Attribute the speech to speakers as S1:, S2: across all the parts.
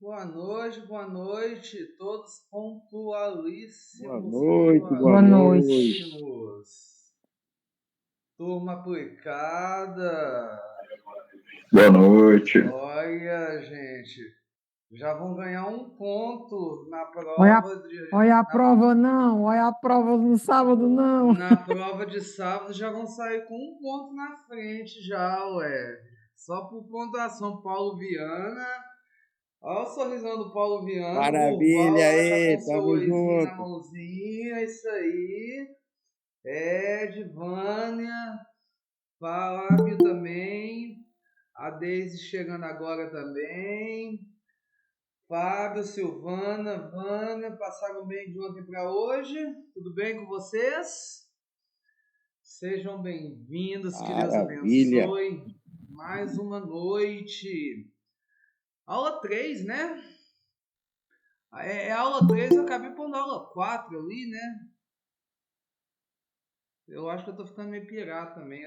S1: Boa noite, todos
S2: Boa
S1: pontualíssimos,
S2: noite, boa
S3: Boa noite.
S1: pontualíssimos. Turma aplicada.
S4: Boa noite.
S1: Olha, gente, já vão ganhar um ponto na prova
S3: Olha a prova não, olha a prova no sábado não.
S1: Na prova de sábado já vão sair com um ponto na frente já, ué. Só por pontuação, Paulo Viana. Olha o sorrisão do Paulo Viana.
S2: Maravilha aí,
S1: Já com
S2: tamo
S1: sorrisinho na
S2: junto.
S1: mãozinha, isso aí. Vânia, Fábio também. A Deise chegando agora também. Fábio, Silvana, Vânia, passaram bem de ontem para hoje? Tudo bem com vocês? Sejam bem-vindos, que Deus
S2: Maravilha.
S1: abençoe. Mais uma noite. Aula 3, né? É aula 3, eu acabei pondo aula 4 ali, né? Eu acho que eu tô ficando meio pirata também.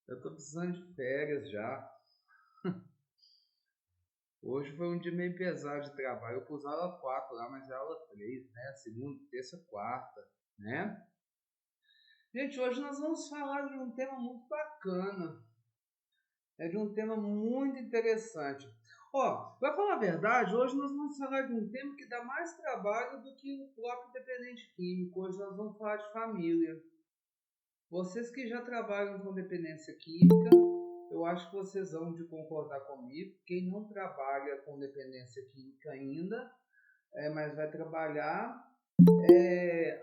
S1: Eu tô precisando de férias já. Hoje foi um dia meio pesado de trabalho. Eu pus aula 4 lá, mas é aula 3, né? Segunda, terça, quarta, né? Gente, hoje nós vamos falar de um tema muito bacana. É de um tema muito interessante. Pra falar a verdade, hoje nós vamos falar de um tema que dá mais trabalho do que o próprio dependente químico. Hoje nós vamos falar de família. Vocês que já trabalham com dependência química, eu acho que vocês vão de concordar comigo. Quem não trabalha com dependência química ainda, mas vai trabalhar,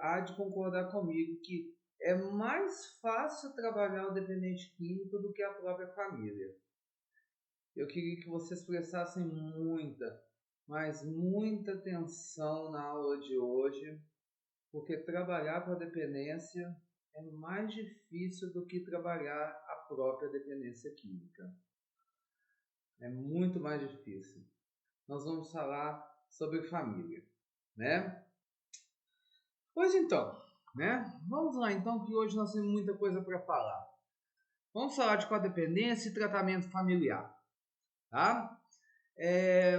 S1: há de concordar comigo que é mais fácil trabalhar o dependente químico do que a própria família. Eu queria que vocês prestassem muita, mas muita atenção na aula de hoje, porque trabalhar com a dependência é mais difícil do que trabalhar a própria dependência química. É muito mais difícil. Nós vamos falar sobre família, né? Pois então, né? Vamos lá então, que hoje nós temos muita coisa para falar. Vamos falar de codependência e tratamento familiar, tá?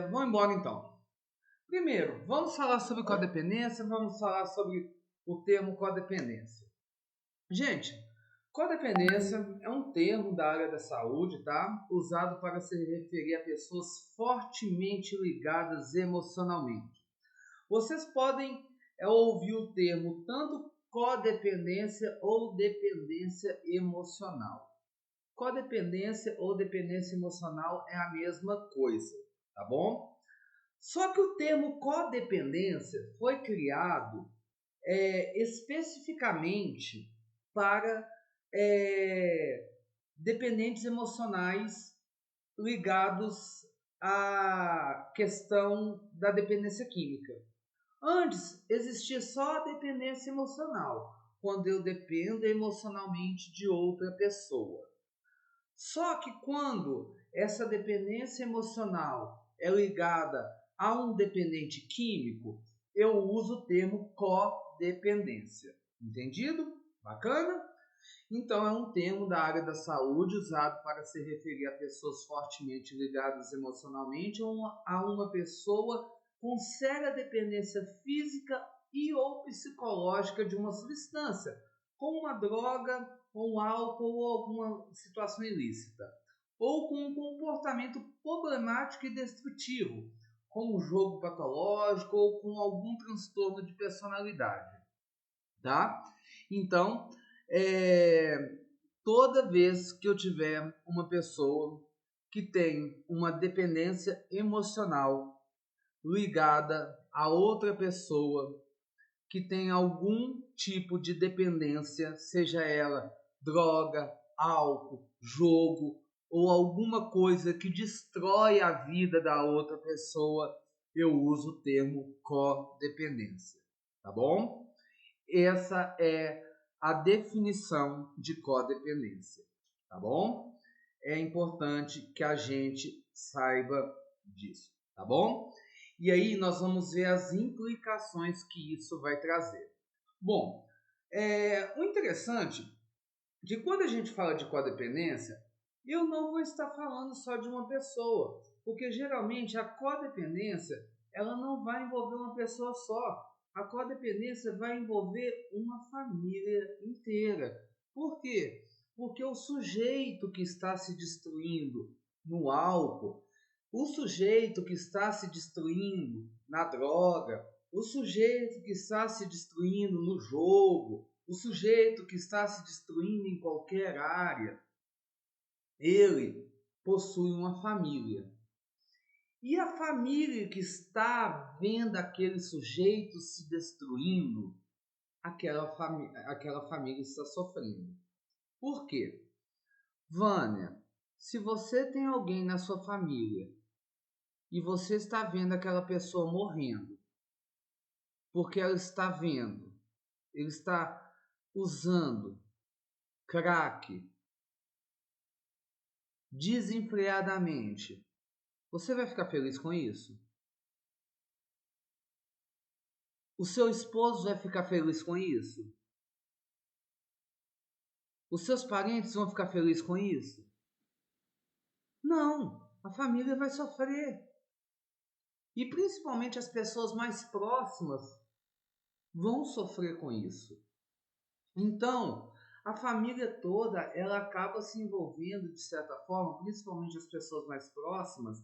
S1: Vamos embora então. Primeiro, vamos falar sobre codependência, vamos falar sobre o termo codependência. Gente, codependência é um termo da área da saúde, tá? Usado para se referir a pessoas fortemente ligadas emocionalmente. Vocês podem ouvir o termo tanto codependência ou dependência emocional. Codependência ou dependência emocional é a mesma coisa, tá bom? Só que o termo codependência foi criado especificamente para dependentes emocionais ligados à questão da dependência química. Antes existia só a dependência emocional, quando eu dependo emocionalmente de outra pessoa. Só que quando essa dependência emocional é ligada a um dependente químico, eu uso o termo codependência. Entendido? Bacana? Então é um termo da área da saúde usado para se referir a pessoas fortemente ligadas emocionalmente a uma pessoa com séria dependência física e ou psicológica de uma substância, como uma droga, ou um álcool ou alguma situação ilícita, ou com um comportamento problemático e destrutivo, como um jogo patológico ou com algum transtorno de personalidade, tá? Então, toda vez que eu tiver uma pessoa que tem uma dependência emocional ligada a outra pessoa que tem algum tipo de dependência, seja ela droga, álcool, jogo ou alguma coisa que destrói a vida da outra pessoa, eu uso o termo codependência, tá bom? Essa é a definição de codependência, tá bom? É importante que a gente saiba disso, tá bom? E aí nós vamos ver as implicações que isso vai trazer. Bom, o interessante de quando a gente fala de codependência, Eu não vou estar falando só de uma pessoa, porque geralmente a codependência ela não vai envolver uma pessoa só. A codependência vai envolver uma família inteira. Por quê? Porque o sujeito que está se destruindo no álcool, o sujeito que está se destruindo na droga, o sujeito que está se destruindo no jogo, o sujeito que está se destruindo em qualquer área, ele possui uma família. E a família que está vendo aquele sujeito se destruindo, aquela família está sofrendo. Por quê? Vânia, se você tem alguém na sua família e você está vendo aquela pessoa morrendo, porque ela está vendo, ele está usando crack desenfreadamente, você vai ficar feliz com isso? O seu esposo vai ficar feliz com isso? Os seus parentes vão ficar felizes com isso? Não, a família vai sofrer. E principalmente as pessoas mais próximas vão sofrer com isso. Então, a família toda, ela acaba se envolvendo de certa forma, principalmente as pessoas mais próximas,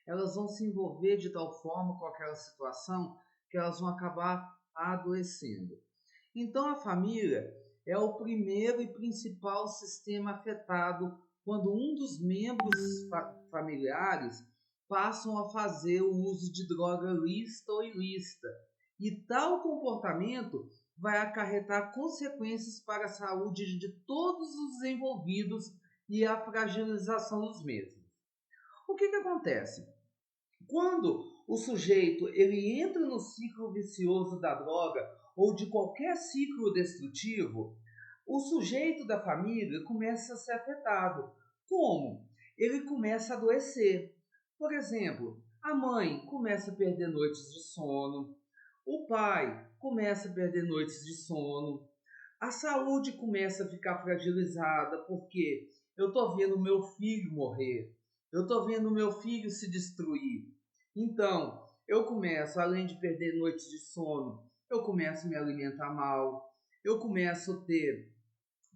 S1: elas vão se envolver de tal forma com aquela situação que elas vão acabar adoecendo. Então, a família é o primeiro e principal sistema afetado quando um dos membros familiares passam a fazer o uso de droga lícita ou ilícita. E tal comportamento vai acarretar consequências para a saúde de todos os envolvidos e a fragilização dos mesmos. O que acontece? Quando o sujeito ele entra no ciclo vicioso da droga ou de qualquer ciclo destrutivo, o sujeito da família começa a ser afetado. Como? Ele começa a adoecer. Por exemplo, a mãe começa a perder noites de sono, o pai começa a perder noites de sono, a saúde começa a ficar fragilizada, porque eu estou vendo meu filho morrer, eu estou vendo meu filho se destruir. Então, eu começo, além de perder noites de sono, eu começo a me alimentar mal, eu começo a ter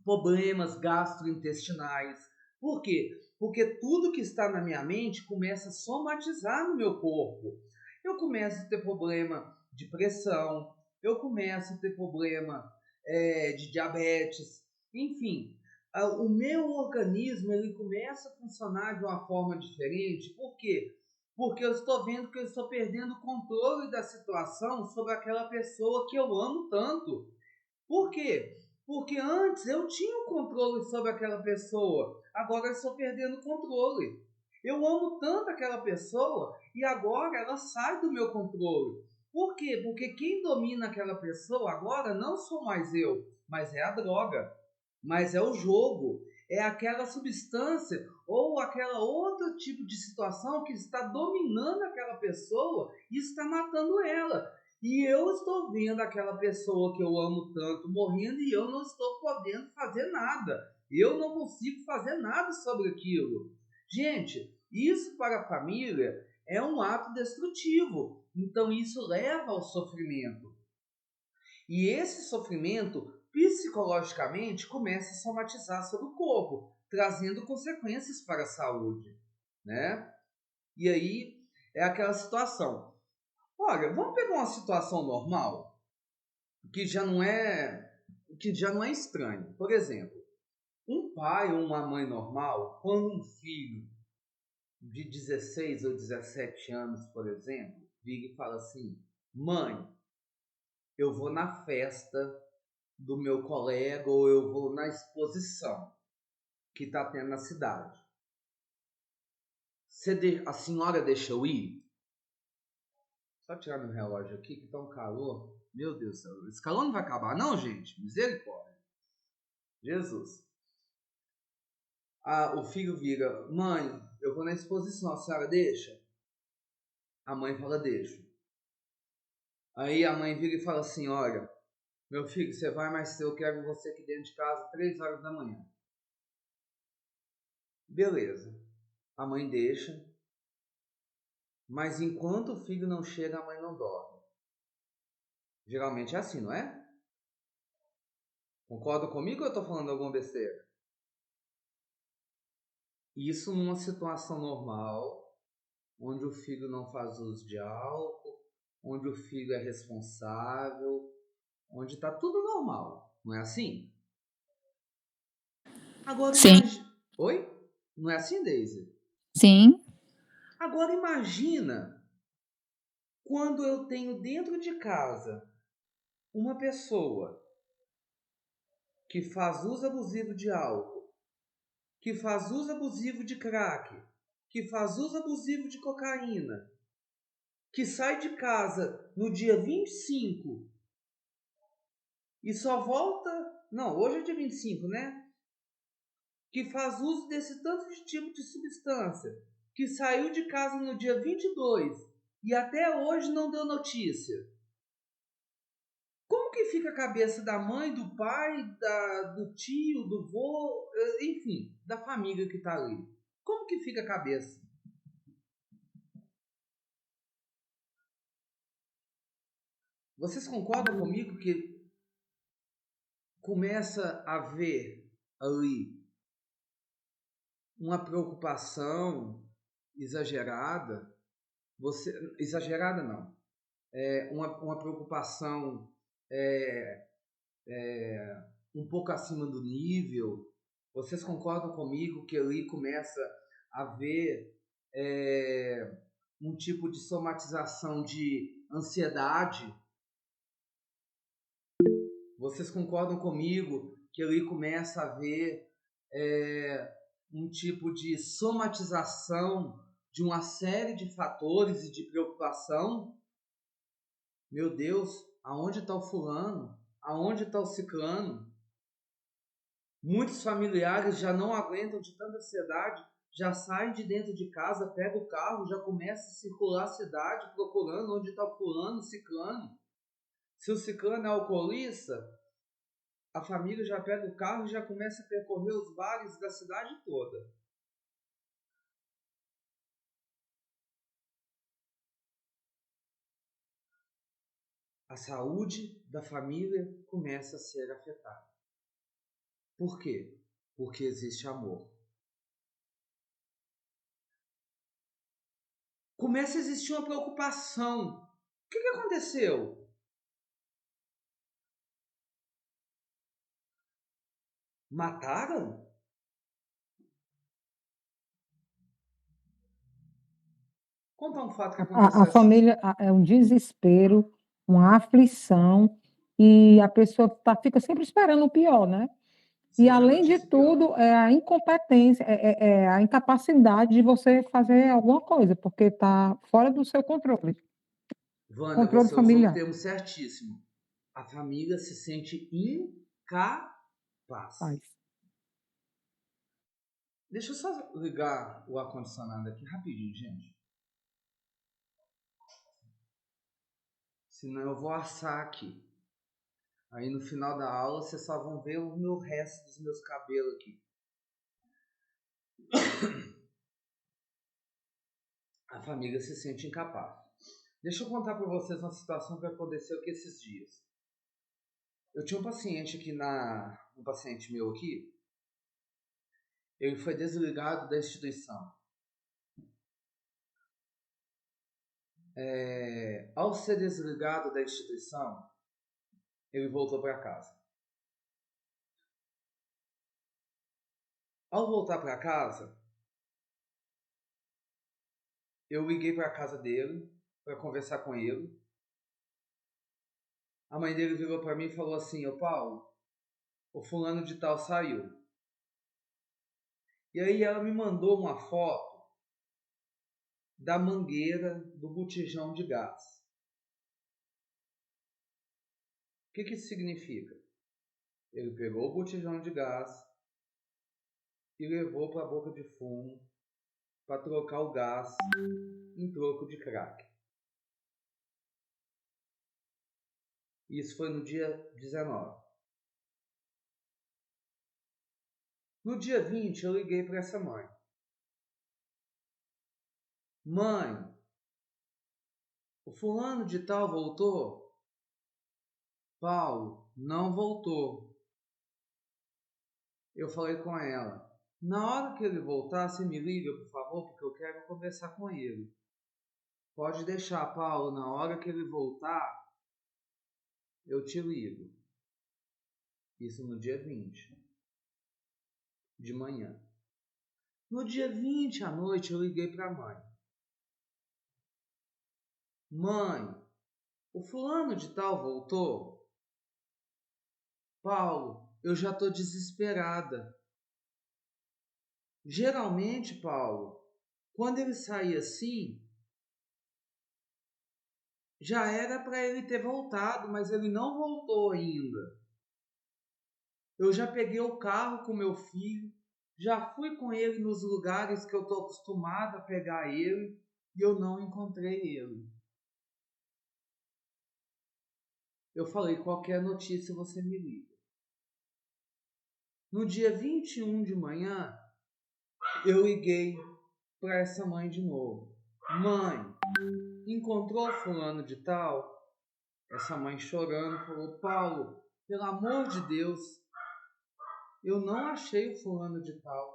S1: problemas gastrointestinais. Por quê? Porque tudo que está na minha mente começa a somatizar no meu corpo. Eu começo a ter problema de pressão, eu começo a ter problema de diabetes, enfim. O meu organismo ele começa a funcionar de uma forma diferente. Por quê? Porque eu estou vendo que eu estou perdendo o controle da situação sobre aquela pessoa que eu amo tanto. Por quê? Porque antes eu tinha o controle sobre aquela pessoa, agora eu estou perdendo o controle. Eu amo tanto aquela pessoa e agora ela sai do meu controle. Por quê? Porque quem domina aquela pessoa agora não sou mais eu, mas é a droga, mas é o jogo, é aquela substância ou aquela outro tipo de situação que está dominando aquela pessoa e está matando ela. E eu estou vendo aquela pessoa que eu amo tanto morrendo e eu não estou podendo fazer nada. Eu não consigo fazer nada sobre aquilo. Gente, isso para a família é um ato destrutivo. Então isso leva ao sofrimento. E esse sofrimento, psicologicamente, começa a somatizar sobre o corpo, trazendo consequências para a saúde, né? E aí é aquela situação. Olha, vamos pegar uma situação normal, que já não é estranho. Por exemplo, um pai ou uma mãe normal, quando um filho de 16 ou 17 anos, por exemplo, vira e fala assim: mãe, eu vou na festa do meu colega ou eu vou na exposição que está tendo na cidade. A senhora deixa eu ir? Só tirar meu relógio aqui que tá um calor. Meu Deus do céu. Esse calor não vai acabar não, gente. Misericórdia. Jesus. O filho vira: mãe, eu vou na exposição, a senhora deixa? A mãe fala: deixa. Aí a mãe vira e fala assim: olha, meu filho, você vai, mas eu quero você aqui dentro de casa 3 horas da manhã. Beleza. A mãe deixa, mas enquanto o filho não chega, a mãe não dorme. Geralmente é assim, não é? Concorda comigo ou eu tô falando alguma besteira? Isso numa situação normal, onde o filho não faz uso de álcool, onde o filho é responsável, onde tá tudo normal, não é assim? Agora
S5: Sim,
S1: imagina... Oi? Não é assim, Daisy?
S5: sim,
S1: Agora imagina quando eu tenho dentro de casa uma pessoa que faz uso abusivo de álcool, que faz uso abusivo de crack, que faz uso abusivo de cocaína, que sai de casa no dia 25 e só volta... Não, hoje é dia 25, né? Que faz uso desse tanto de tipo de substância, que saiu de casa no dia 22 e até hoje não deu notícia. Como que fica a cabeça da mãe, do pai, do tio, do vô, enfim, da família que está ali? Como que fica a cabeça? Vocês concordam comigo que começa a haver ali uma preocupação exagerada? Exagerada não. Uma preocupação um pouco acima do nível. Vocês concordam comigo que ali começa a haver um tipo de somatização de ansiedade? Vocês concordam comigo que ali começa a haver um tipo de somatização de uma série de fatores e de preocupação? Meu Deus, aonde está o fulano? Aonde está o ciclano? Muitos familiares já não aguentam de tanta ansiedade, já saem de dentro de casa, pegam o carro, já começam a circular a cidade procurando onde está o fulano, o ciclano. Se o ciclano é alcoolista, a família já pega o carro e já começa a percorrer os bares da cidade toda. A saúde da família começa a ser afetada. Por quê? Porque existe amor. Começa a existir uma preocupação. O que aconteceu? Mataram? Contar um fato que
S3: A
S1: aconteceu.
S3: família é um desespero, uma aflição, e a pessoa fica sempre esperando o pior, né? E,
S1: Sempre a
S3: além de
S1: notícia pior.
S3: tudo, é a incompetência, é a incapacidade de você fazer alguma coisa, porque está fora do seu controle,
S1: Wanda,
S3: controle
S1: você usou o
S3: familiar.
S1: termo certíssimo. A família se sente incapaz.
S3: Faz.
S1: Deixa eu só ligar o ar-condicionado aqui rapidinho, gente. Senão eu vou assar aqui. Aí no final da aula vocês só vão ver o meu resto dos meus cabelos aqui. A família se sente incapaz. Deixa eu contar para vocês uma situação que aconteceu aqui esses dias. Eu tinha um paciente aqui um paciente meu aqui. Ele foi desligado da instituição. Ao ser desligado da instituição, ele voltou para casa. Ao voltar para casa, eu liguei para a casa dele para conversar com ele. A mãe dele virou para mim e falou assim: "Ô Paulo, o fulano de tal saiu." E aí ela me mandou uma foto da mangueira do botijão de gás. O que isso significa? Ele pegou o botijão de gás e levou para a boca de fumo para trocar o gás em troco de crack. Isso foi no dia 19. No dia 20, eu liguei para essa mãe. Mãe, o fulano de tal voltou? Paulo, não voltou. Eu falei com ela, na hora que ele voltar, você me liga, por favor, porque eu quero conversar com ele. Pode deixar, Paulo, na hora que ele voltar, eu te ligo. Isso no dia 20, de manhã. No dia 20 à noite, eu liguei para a mãe. Mãe, o fulano de tal voltou? Paulo, eu já estou desesperada. Geralmente, Paulo, quando ele sai assim, já era para ele ter voltado, mas ele não voltou ainda. Eu já peguei o carro com meu filho, já fui com ele nos lugares que eu estou acostumado a pegar ele e eu não encontrei ele. Eu falei, qualquer notícia você me liga. No dia 21 de manhã, eu liguei para essa mãe de novo. Mãe, encontrou fulano de tal? Essa mãe chorando falou, Paulo, pelo amor de Deus, eu não achei o fulano de tal.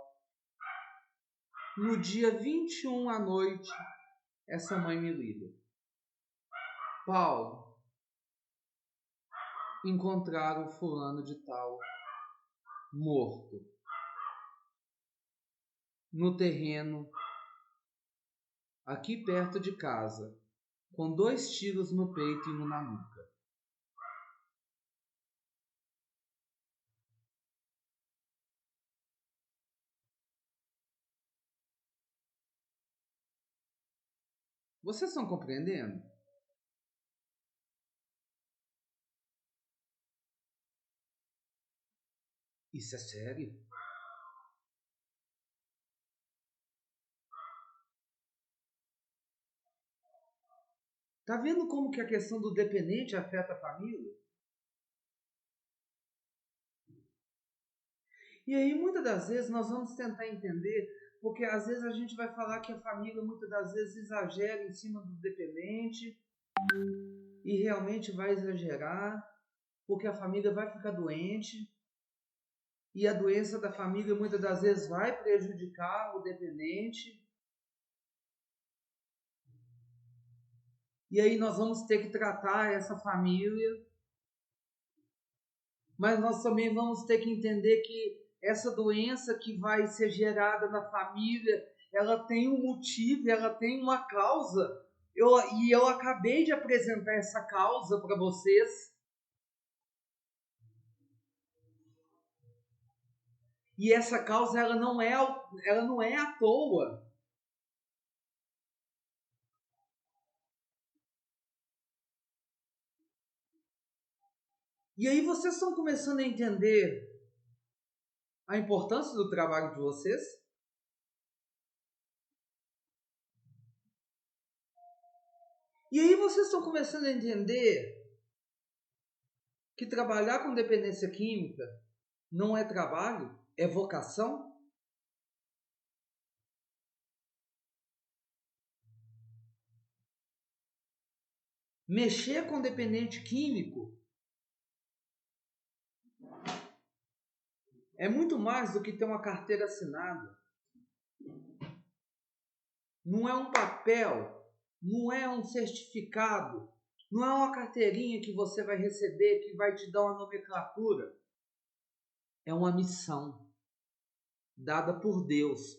S1: No dia 21 à noite, essa mãe me liga. Paulo, encontraram o fulano de tal morto no terreno aqui perto de casa, com 2 tiros no peito e um na nuca. Vocês estão compreendendo? Isso é sério? Tá vendo como que a questão do dependente afeta a família? E aí, muitas das vezes, nós vamos tentar entender, porque às vezes a gente vai falar que a família, muitas das vezes, exagera em cima do dependente, e realmente vai exagerar, porque a família vai ficar doente, e a doença da família, muitas das vezes, vai prejudicar o dependente. E aí nós vamos ter que tratar essa família, mas nós também vamos ter que entender que essa doença que vai ser gerada na família, ela tem um motivo, ela tem uma causa. Eu acabei de apresentar essa causa para vocês. E essa causa ela não é à toa. E aí vocês estão começando a entender a importância do trabalho de vocês? E aí vocês estão começando a entender que trabalhar com dependência química não é trabalho, é vocação? Mexer com dependente químico é muito mais do que ter uma carteira assinada. Não é um papel, não é um certificado, não é uma carteirinha que você vai receber que vai te dar uma nomenclatura. É uma missão dada por Deus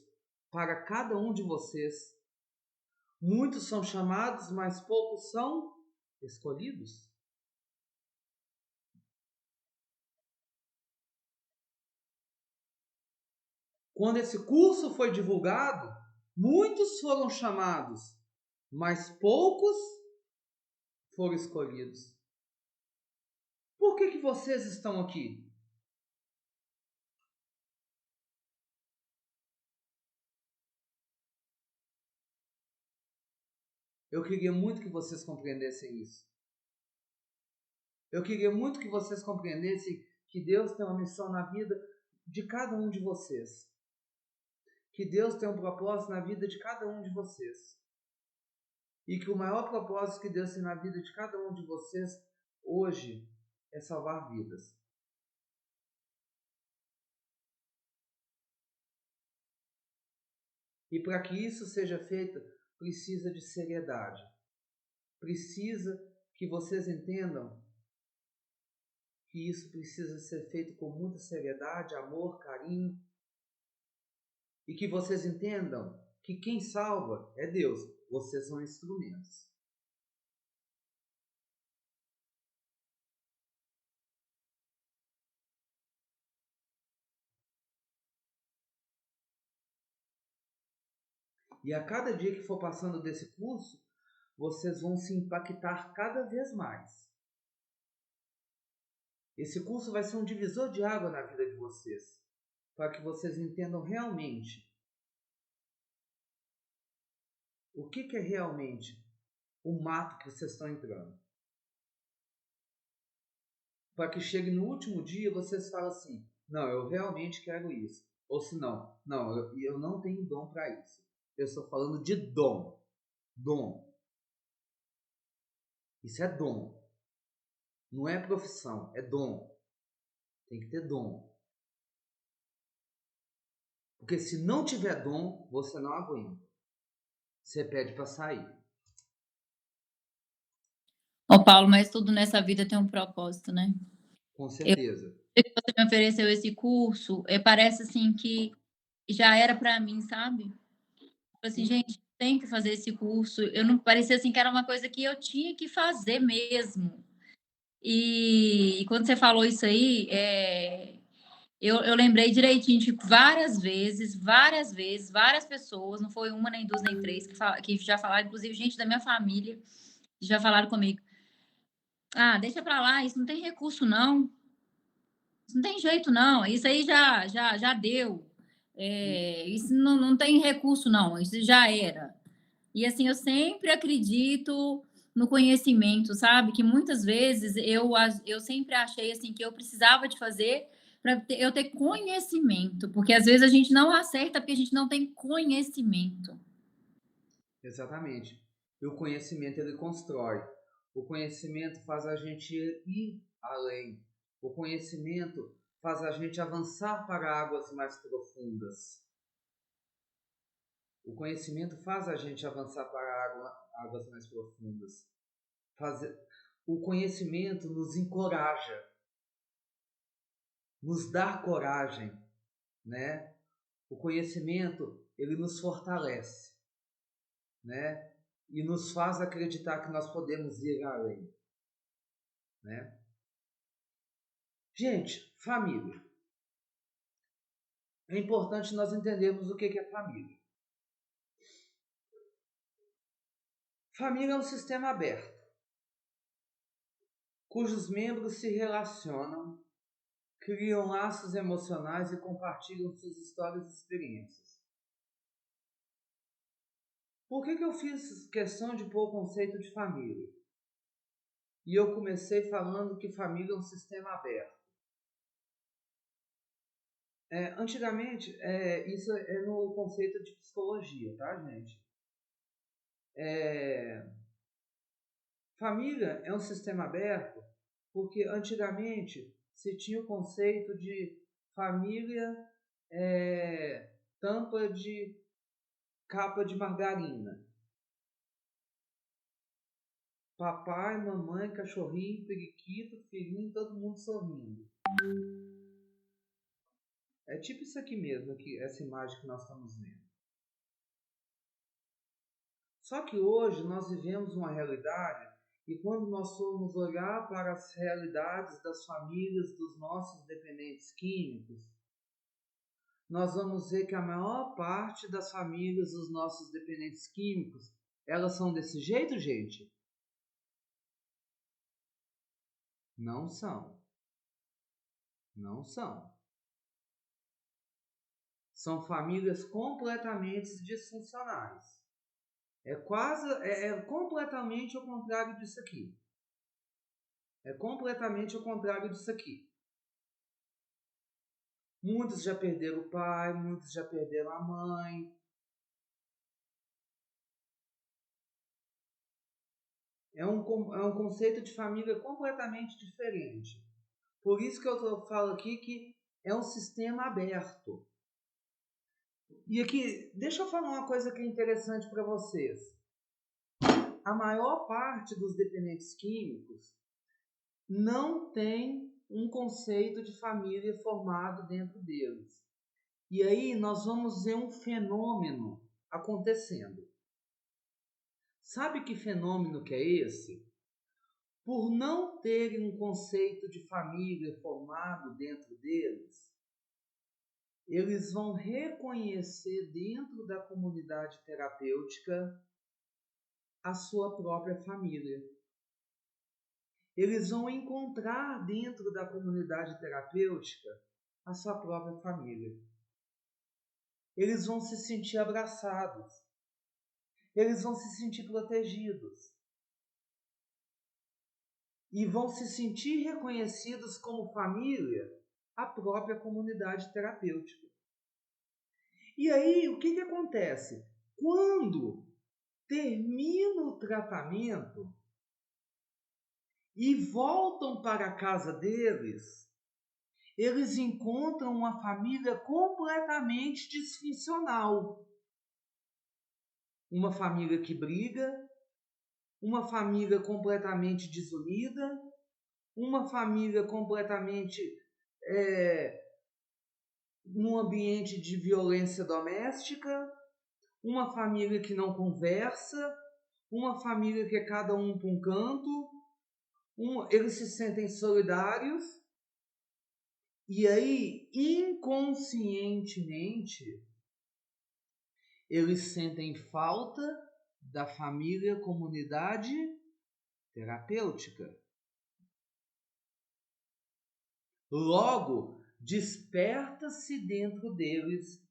S1: para cada um de vocês. Muitos são chamados, mas poucos são escolhidos. Quando esse curso foi divulgado, muitos foram chamados, mas poucos foram escolhidos. Por que vocês estão aqui? Eu queria muito que vocês compreendessem isso. Eu queria muito que vocês compreendessem que Deus tem uma missão na vida de cada um de vocês. Que Deus tem um propósito na vida de cada um de vocês. E que o maior propósito que Deus tem na vida de cada um de vocês hoje é salvar vidas. E para que isso seja feito, precisa de seriedade. Precisa que vocês entendam que isso precisa ser feito com muita seriedade, amor, carinho. E que vocês entendam que quem salva é Deus. Vocês são instrumentos. E a cada dia que for passando desse curso, vocês vão se impactar cada vez mais. Esse curso vai ser um divisor de água na vida de vocês, para que vocês entendam realmente o que é realmente o mato que vocês estão entrando. Para que chegue no último dia vocês falem assim, não, eu realmente quero isso. Ou se não, eu não tenho dom para isso. Eu estou falando de dom. Dom. Isso é dom. Não é profissão, é dom. Tem que ter dom. Porque se não tiver dom, você não aguenta. Você pede para sair.
S5: Ô Paulo, mas tudo nessa vida tem um propósito, né?
S1: Com certeza.
S5: Você me ofereceu esse curso, parece assim que já era para mim, sabe? Assim, gente, tem que fazer esse curso. Eu não parecia assim que era uma coisa que eu tinha que fazer mesmo. E quando você falou isso aí, eu lembrei direitinho de várias vezes, várias pessoas, não foi uma, nem duas, nem três, que já falaram, inclusive gente da minha família, já falaram comigo. Ah, deixa para lá, isso não tem recurso, não. Isso não tem jeito, não. Isso aí já deu. Isso não tem recurso, não. Isso já era. E assim, eu sempre acredito no conhecimento, sabe? Que muitas vezes eu sempre achei assim que eu precisava de fazer para eu ter conhecimento, porque às vezes a gente não acerta porque a gente não tem conhecimento.
S1: Exatamente. E o conhecimento ele constrói. O conhecimento faz a gente ir além. O conhecimento faz a gente avançar para águas mais profundas. O conhecimento faz a gente avançar para águas mais profundas. O conhecimento nos encoraja, nos dá coragem, né? O conhecimento ele nos fortalece, né? E nos faz acreditar que nós podemos ir além, né? Gente, família. É importante nós entendermos o que é família. Família é um sistema aberto, cujos membros se relacionam, criam laços emocionais e compartilham suas histórias e experiências. Por que eu fiz questão de pôr o conceito de família? E eu comecei falando que família é um sistema aberto. Antigamente, isso é no conceito de psicologia, tá, gente? Família é um sistema aberto porque antigamente se tinha o conceito de família tampa de capa de margarina. Papai, mamãe, cachorrinho, periquito, filhinho, todo mundo sorrindo. É tipo isso aqui mesmo, essa imagem que nós estamos vendo. Só que hoje nós vivemos uma realidade e quando nós formos olhar para as realidades das famílias dos nossos dependentes químicos, nós vamos ver que a maior parte das famílias dos nossos dependentes químicos, elas são desse jeito, gente? Não são. Não são. São famílias completamente disfuncionais. É completamente ao contrário disso aqui. É completamente ao contrário disso aqui. Muitos já perderam o pai, muitos já perderam a mãe. é um conceito de família completamente diferente. Por isso que eu falo aqui que é um sistema aberto. E aqui, deixa eu falar uma coisa que é interessante para vocês. A maior parte dos dependentes químicos não tem um conceito de família formado dentro deles. E aí nós vamos ver um fenômeno acontecendo. Sabe que fenômeno que é esse? Por não terem um conceito de família formado dentro deles, eles vão reconhecer dentro da comunidade terapêutica a sua própria família. Eles vão encontrar dentro da comunidade terapêutica a sua própria família. Eles vão se sentir abraçados. Eles vão se sentir protegidos. E vão se sentir reconhecidos como família a própria comunidade terapêutica. E aí, o que acontece? Quando termina o tratamento e voltam para a casa deles, eles encontram uma família completamente disfuncional. Uma família que briga, uma família completamente desunida, uma família completamente num ambiente de violência doméstica, uma família que não conversa, uma família que é cada um para um canto, eles se sentem solidários, e aí, inconscientemente, eles sentem falta da família comunidade terapêutica. Logo, desperta-se dentro deles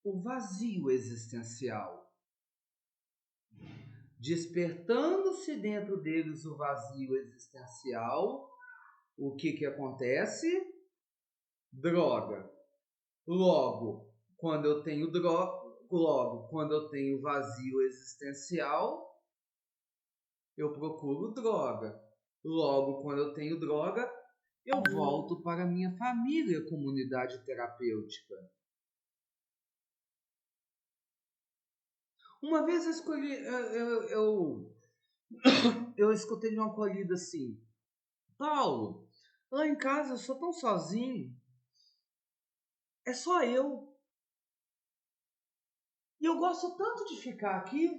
S1: o vazio existencial. Despertando-se dentro deles o vazio existencial, o que acontece? Droga. Logo, quando eu tenho vazio existencial, eu procuro droga. Logo, quando eu tenho droga, eu volto para a minha família, comunidade terapêutica. Uma vez eu escutei de uma acolhida assim: Paulo, lá em casa eu sou tão sozinho. É só eu. E eu gosto tanto de ficar aqui.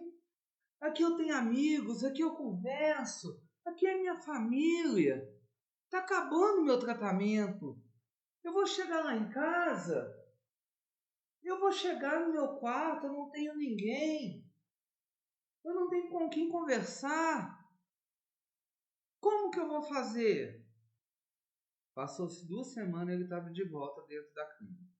S1: Aqui eu tenho amigos, aqui eu converso, aqui é minha família. Tá acabando o meu tratamento. Eu vou chegar lá em casa, eu vou chegar no meu quarto, eu não tenho ninguém. Eu não tenho com quem conversar. Como que eu vou fazer? Passou-se 2 semanas e ele estava de volta dentro da clínica.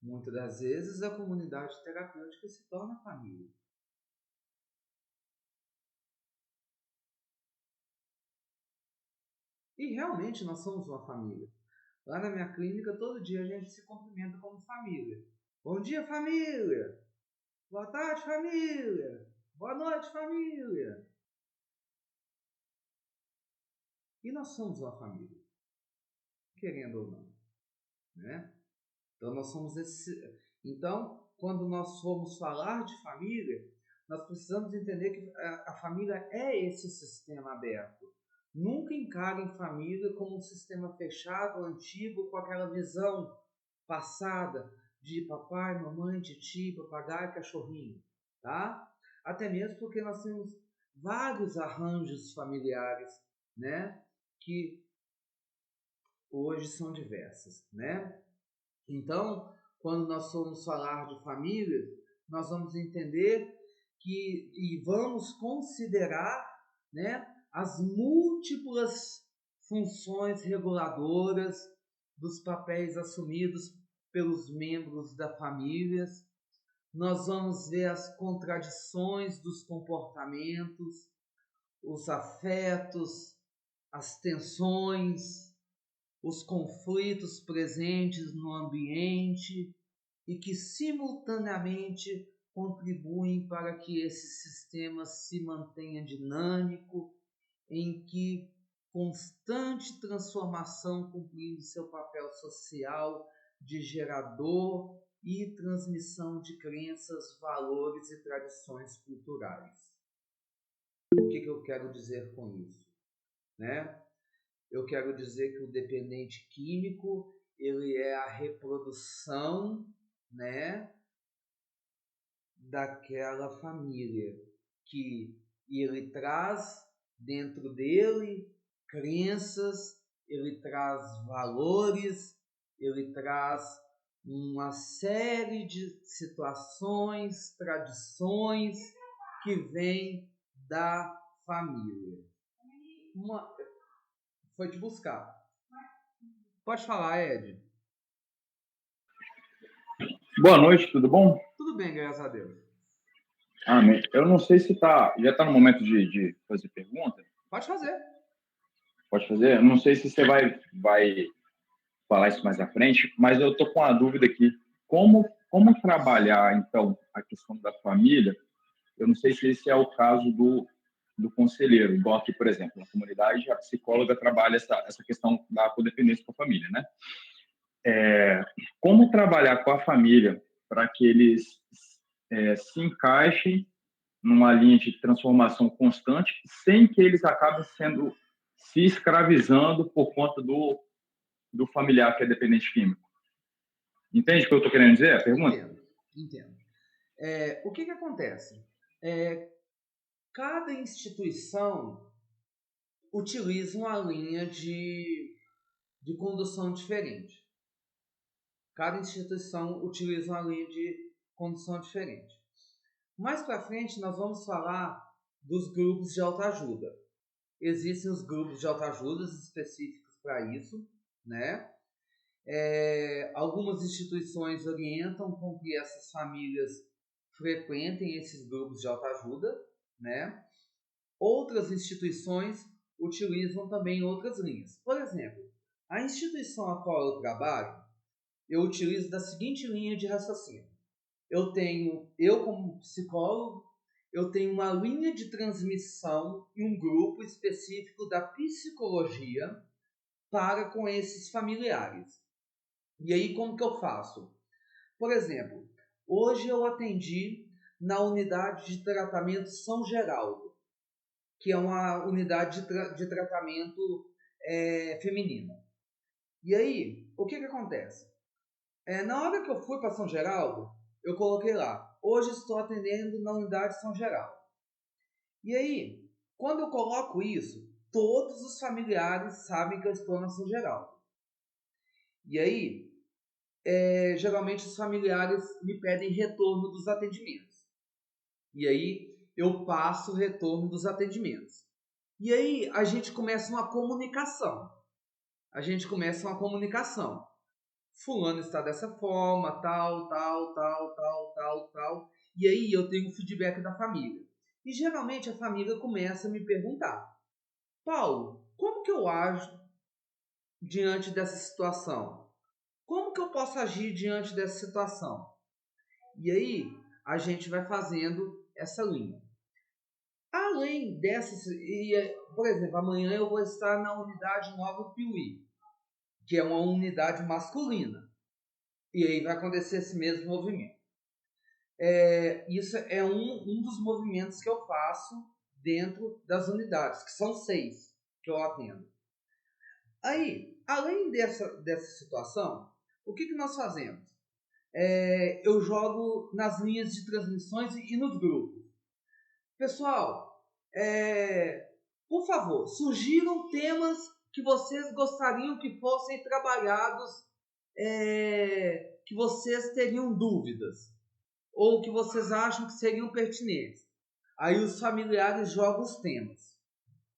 S1: Muitas das vezes a comunidade terapêutica se torna família. E realmente nós somos uma família. Lá na minha clínica, todo dia a gente se cumprimenta como família. Bom dia, família! Boa tarde, família! Boa noite, família! E nós somos uma família. Querendo ou não. Né? Então, nós somos Então, quando nós formos falar de família, nós precisamos entender que a família é esse sistema aberto. Nunca encarem família como um sistema fechado, antigo, com aquela visão passada de papai, mamãe, titi, papagaio, cachorrinho, tá? Até mesmo porque nós temos vários arranjos familiares, né? Que hoje são diversos, né? Então, quando nós formos falar de família, nós vamos entender e vamos considerar, né, as múltiplas funções reguladoras dos papéis assumidos pelos membros da família. Nós vamos ver as contradições dos comportamentos, os afetos, as tensões, os conflitos presentes no ambiente, e que simultaneamente contribuem para que esse sistema se mantenha dinâmico, em que constante transformação cumprindo seu papel social de gerador e transmissão de crenças, valores e tradições culturais. O que eu quero dizer com isso? Né? Eu quero dizer que o dependente químico ele é a reprodução, né, daquela família que ele traz dentro dele crenças, ele traz valores, ele traz uma série de situações, tradições que vêm da família. Foi te buscar. Pode falar, Ed.
S4: Boa noite, tudo bom?
S1: Tudo bem, graças a Deus.
S4: Amém. Eu não sei se já está no momento de fazer pergunta.
S1: Pode fazer.
S4: Pode fazer? Eu não sei se você vai falar isso mais à frente, mas eu estou com uma dúvida aqui. Como trabalhar, então, a questão da família? Eu não sei se esse é o caso do conselheiro, igual aqui, por exemplo, na comunidade, a psicóloga trabalha essa questão da codependência com a família, né? Como trabalhar com a família para que eles se encaixem numa linha de transformação constante, sem que eles acabem se escravizando por conta do familiar que é dependente químico. Entende o que eu estou querendo dizer? A pergunta?
S1: Entendo. O que acontece? Cada instituição utiliza uma linha de condução diferente. Cada instituição utiliza uma linha de condução diferente. Mais para frente, nós vamos falar dos grupos de autoajuda. Existem os grupos de autoajuda específicos para isso, né? Algumas instituições orientam com que essas famílias frequentem esses grupos de autoajuda, né? Outras instituições utilizam também outras linhas. Por exemplo, a instituição a qual eu trabalho, eu utilizo da seguinte linha de raciocínio. Eu como psicólogo, eu tenho uma linha de transmissão e um grupo específico da psicologia para com esses familiares. E aí, como que eu faço? Por exemplo, hoje eu atendi na unidade de tratamento São Geraldo, que é uma unidade de tratamento feminina. E aí, o que acontece? Na hora que eu fui para São Geraldo, eu coloquei lá, hoje estou atendendo na unidade São Geraldo. E aí, quando eu coloco isso, todos os familiares sabem que eu estou na São Geraldo. E aí, geralmente os familiares me pedem retorno dos atendimentos. E aí, eu passo o retorno dos atendimentos. E aí, a gente começa uma comunicação. Fulano está dessa forma, tal. E aí eu tenho um feedback da família. E geralmente a família começa a me perguntar: Paulo, como que eu ajo diante dessa situação? Como que eu posso agir diante dessa situação? E aí a gente vai fazendo essa linha. Além dessas, por exemplo, amanhã eu vou estar na unidade Nova Piuí, que é uma unidade masculina. E aí vai acontecer esse mesmo movimento. Isso é um dos movimentos que eu faço dentro das unidades, que são 6 que eu atendo. Aí, além dessa situação, o que nós fazemos? Eu jogo nas linhas de transmissões e nos grupos. Pessoal, por favor, sugiram temas que vocês gostariam que fossem trabalhados, que vocês teriam dúvidas, ou que vocês acham que seriam pertinentes. Aí os familiares jogam os temas.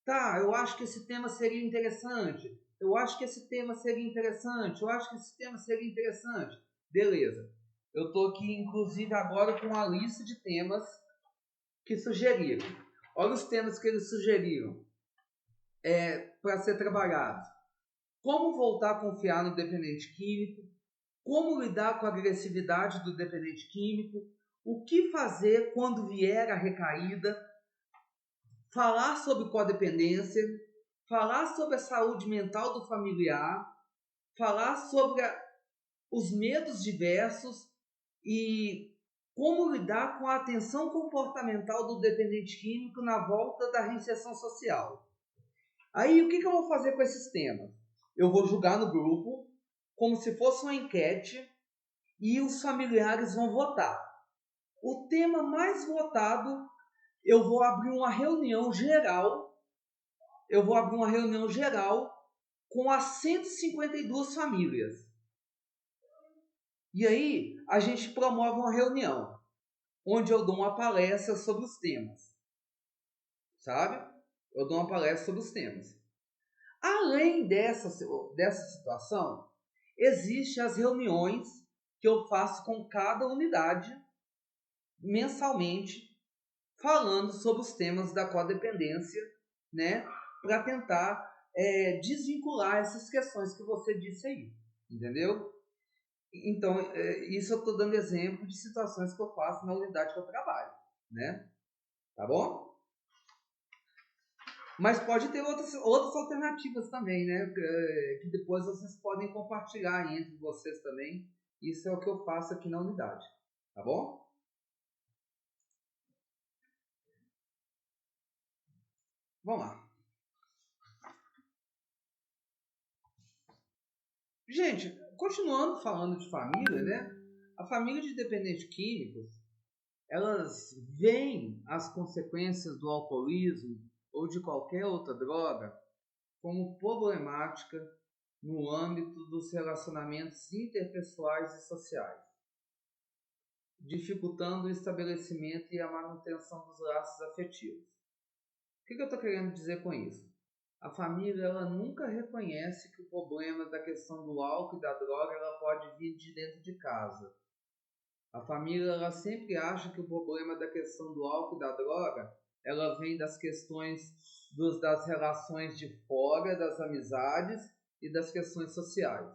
S1: Tá, eu acho que esse tema seria interessante. Eu acho que esse tema seria interessante. Beleza. Eu estou aqui, inclusive, agora com a lista de temas que sugeriram. Olha os temas que eles sugeriram para ser trabalhados. Como voltar a confiar no dependente químico. como lidar com a agressividade do dependente químico, o que fazer quando vier a recaída, falar sobre codependência, falar sobre a saúde mental do familiar, falar sobre os medos diversos e como lidar com a atenção comportamental do dependente químico na volta da reinserção social. Aí, o que eu vou fazer com esses temas? Eu vou jogar no grupo como se fosse uma enquete e os familiares vão votar. O tema mais votado, eu vou abrir uma reunião geral. Com as 152 famílias. E aí, a gente promove uma reunião, onde eu dou uma palestra sobre os temas. Sabe? Eu dou uma palestra sobre os temas. Além dessa situação, existem as reuniões que eu faço com cada unidade, mensalmente, falando sobre os temas da codependência, né? Para tentar desvincular essas questões que você disse aí, entendeu? Então, isso eu estou dando exemplo de situações que eu faço na unidade que eu trabalho, né? Tá bom? Mas pode ter outras alternativas também, né? Que depois vocês podem compartilhar entre vocês também. Isso é o que eu faço aqui na unidade, tá bom? Vamos lá. Gente, continuando falando de família, né? A família de dependentes químicos, elas veem as consequências do alcoolismo ou de qualquer outra droga como problemática no âmbito dos relacionamentos interpessoais e sociais, dificultando o estabelecimento e a manutenção dos laços afetivos. O que eu estou querendo dizer com isso? A família ela nunca reconhece que o problema da questão do álcool e da droga ela pode vir de dentro de casa. A família ela sempre acha que o problema da questão do álcool e da droga ela vem das questões das relações de fora, das amizades e das questões sociais.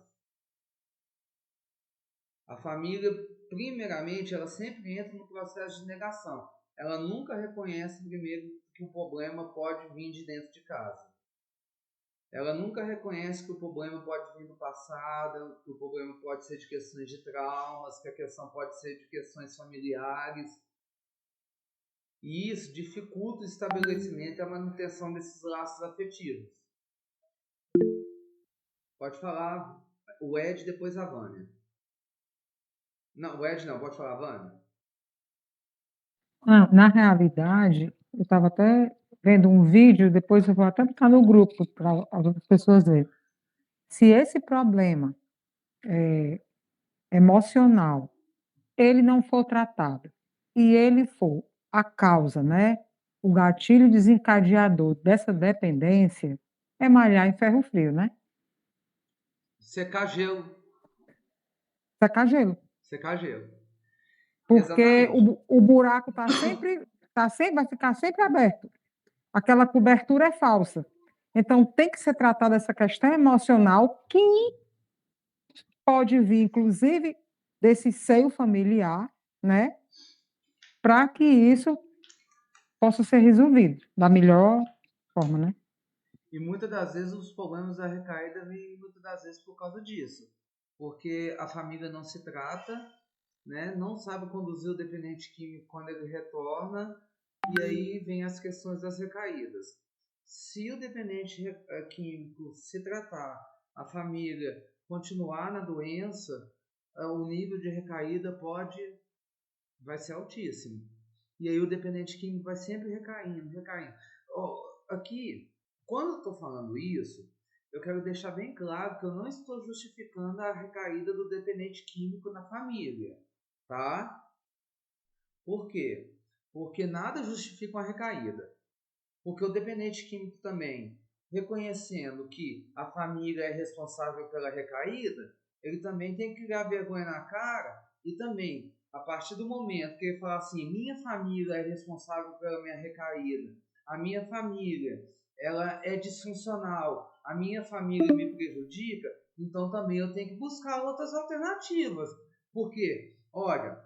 S1: A família, primeiramente, ela sempre entra no processo de negação. Ela nunca reconhece primeiro que o problema pode vir de dentro de casa. Ela nunca reconhece que o problema pode vir do passado, que o problema pode ser de questões de traumas, que a questão pode ser de questões familiares. E isso dificulta o estabelecimento e a manutenção desses laços afetivos. Pode falar o Ed, depois a Vânia. Não, o Ed não, pode falar a Vânia?
S3: Na realidade, eu estava até vendo um vídeo, depois eu vou até botar no grupo para as outras pessoas verem. Se esse problema emocional, ele não for tratado, e ele for a causa, né, o gatilho desencadeador dessa dependência, é malhar em ferro frio, né?
S1: Secar gelo.
S3: Secar gelo.
S1: Secar gelo.
S3: Porque
S1: Exatamente.
S3: o buraco vai ficar sempre aberto. Aquela cobertura é falsa. Então, tem que ser tratada essa questão emocional que pode vir, inclusive, desse seio familiar, né? Para que isso possa ser resolvido da melhor forma, né?
S1: E muitas das vezes os problemas da recaída vêm muitas das vezes por causa disso. Porque a família não se trata, né? Não sabe conduzir o dependente químico quando ele retorna, e aí vem as questões das recaídas. Se o dependente químico se tratar, a família continuar na doença, o nível de recaída vai ser altíssimo. E aí o dependente químico vai sempre recaindo. Aqui, quando eu estou falando isso, eu quero deixar bem claro que eu não estou justificando a recaída do dependente químico na família, tá? Por quê? Porque nada justifica uma recaída. Porque o dependente químico também, reconhecendo que a família é responsável pela recaída, ele também tem que criar vergonha na cara e também, a partir do momento que ele falar assim, minha família é responsável pela minha recaída, a minha família ela é disfuncional, a minha família me prejudica, então também eu tenho que buscar outras alternativas. Porque, olha,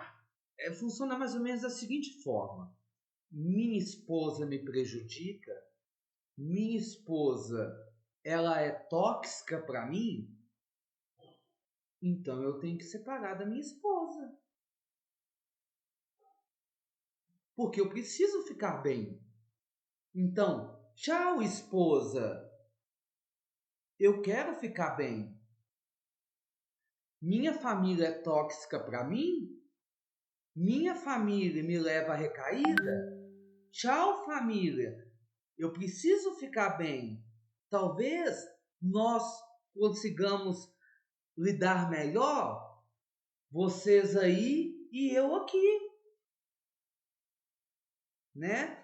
S1: funciona mais ou menos da seguinte forma. Minha esposa me prejudica, minha esposa ela é tóxica para mim, então eu tenho que separar da minha esposa. Porque eu preciso ficar bem. Então, tchau, esposa. Eu quero ficar bem. Minha família é tóxica para mim? Minha família me leva a recaída? Tchau, família. Eu preciso ficar bem. Talvez nós consigamos lidar melhor, vocês aí e eu aqui, né?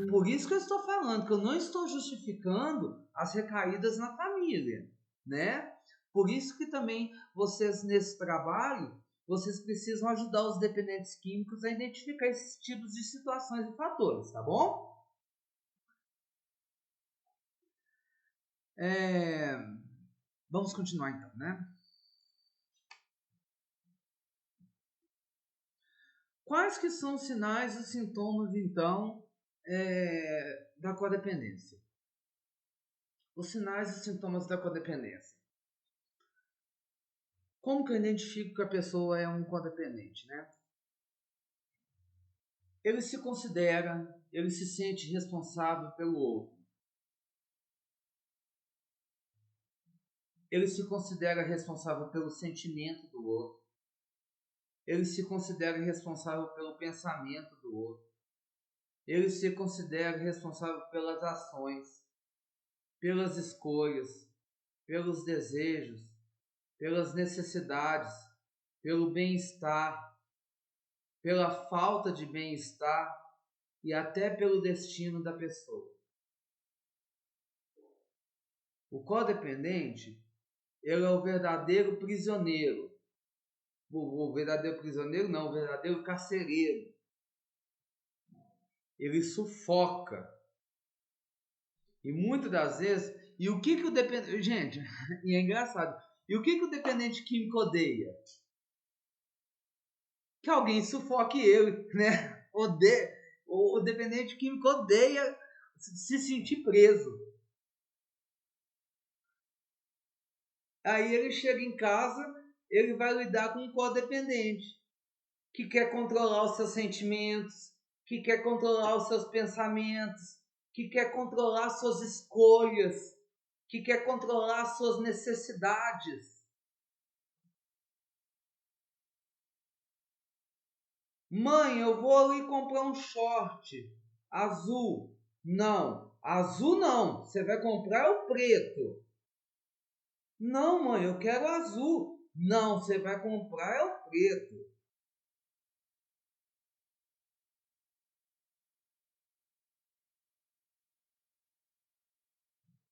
S1: Por isso que eu estou falando, que eu não estou justificando as recaídas na família, né? Por isso que também vocês, nesse trabalho, vocês precisam ajudar os dependentes químicos a identificar esses tipos de situações e fatores, tá bom? Vamos continuar então, né? Quais que são os sinais e sintomas, então, da codependência? Os sinais e sintomas da codependência. Como que eu identifico que a pessoa é um codependente, né? Ele se considera, ele se sente responsável pelo outro. Ele se considera responsável pelo sentimento do outro. Ele se considera responsável pelo pensamento do outro. Ele se considera responsável pelas ações, pelas escolhas, pelos desejos, pelas necessidades, pelo bem-estar, pela falta de bem-estar e até pelo destino da pessoa. O codependente, ele é o verdadeiro prisioneiro. O verdadeiro prisioneiro não, o verdadeiro carcereiro. Ele sufoca. E muitas das vezes, e o que o dependente... Gente, e é engraçado. E o que o dependente químico odeia? Que alguém sufoque ele, né? O dependente químico odeia se sentir preso. Aí ele chega em casa, ele vai lidar com um codependente que quer controlar os seus sentimentos, que quer controlar os seus pensamentos, que quer controlar suas escolhas, que quer controlar suas necessidades. Mãe, eu vou ali comprar um short azul. Não, azul não, você vai comprar o preto. Não, mãe, eu quero azul. Não, você vai comprar o preto.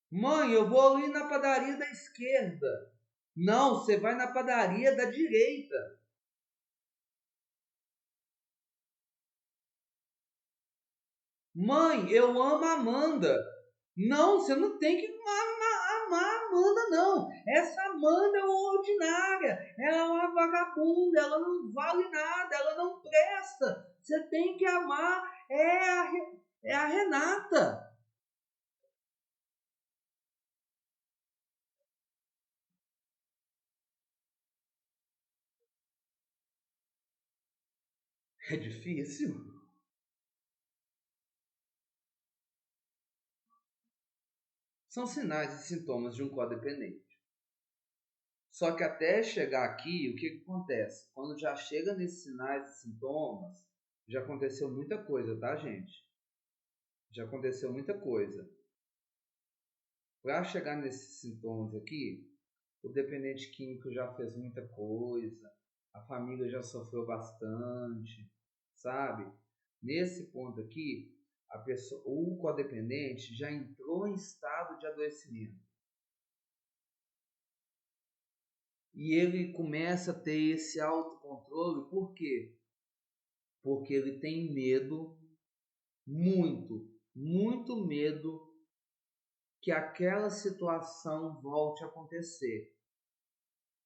S1: Mãe, eu vou ali na padaria da esquerda. Não, você vai na padaria da direita. Mãe, eu amo a Amanda. Não, você não tem que amar a Amanda, não. Essa Amanda é uma ordinária. Ela é uma vagabunda, ela não vale nada, ela não presta. Você tem que amar a Renata. É difícil. São sinais e sintomas de um codependente. Só que até chegar aqui, o que acontece? Quando já chega nesses sinais e sintomas, já aconteceu muita coisa, tá, gente? Já aconteceu muita coisa. Para chegar nesses sintomas aqui, o dependente químico já fez muita coisa, a família já sofreu bastante, sabe? Nesse ponto aqui, o codependente já entrou em estado de adoecimento. E ele começa a ter esse autocontrole, por quê? Porque ele tem medo, muito medo que aquela situação volte a acontecer.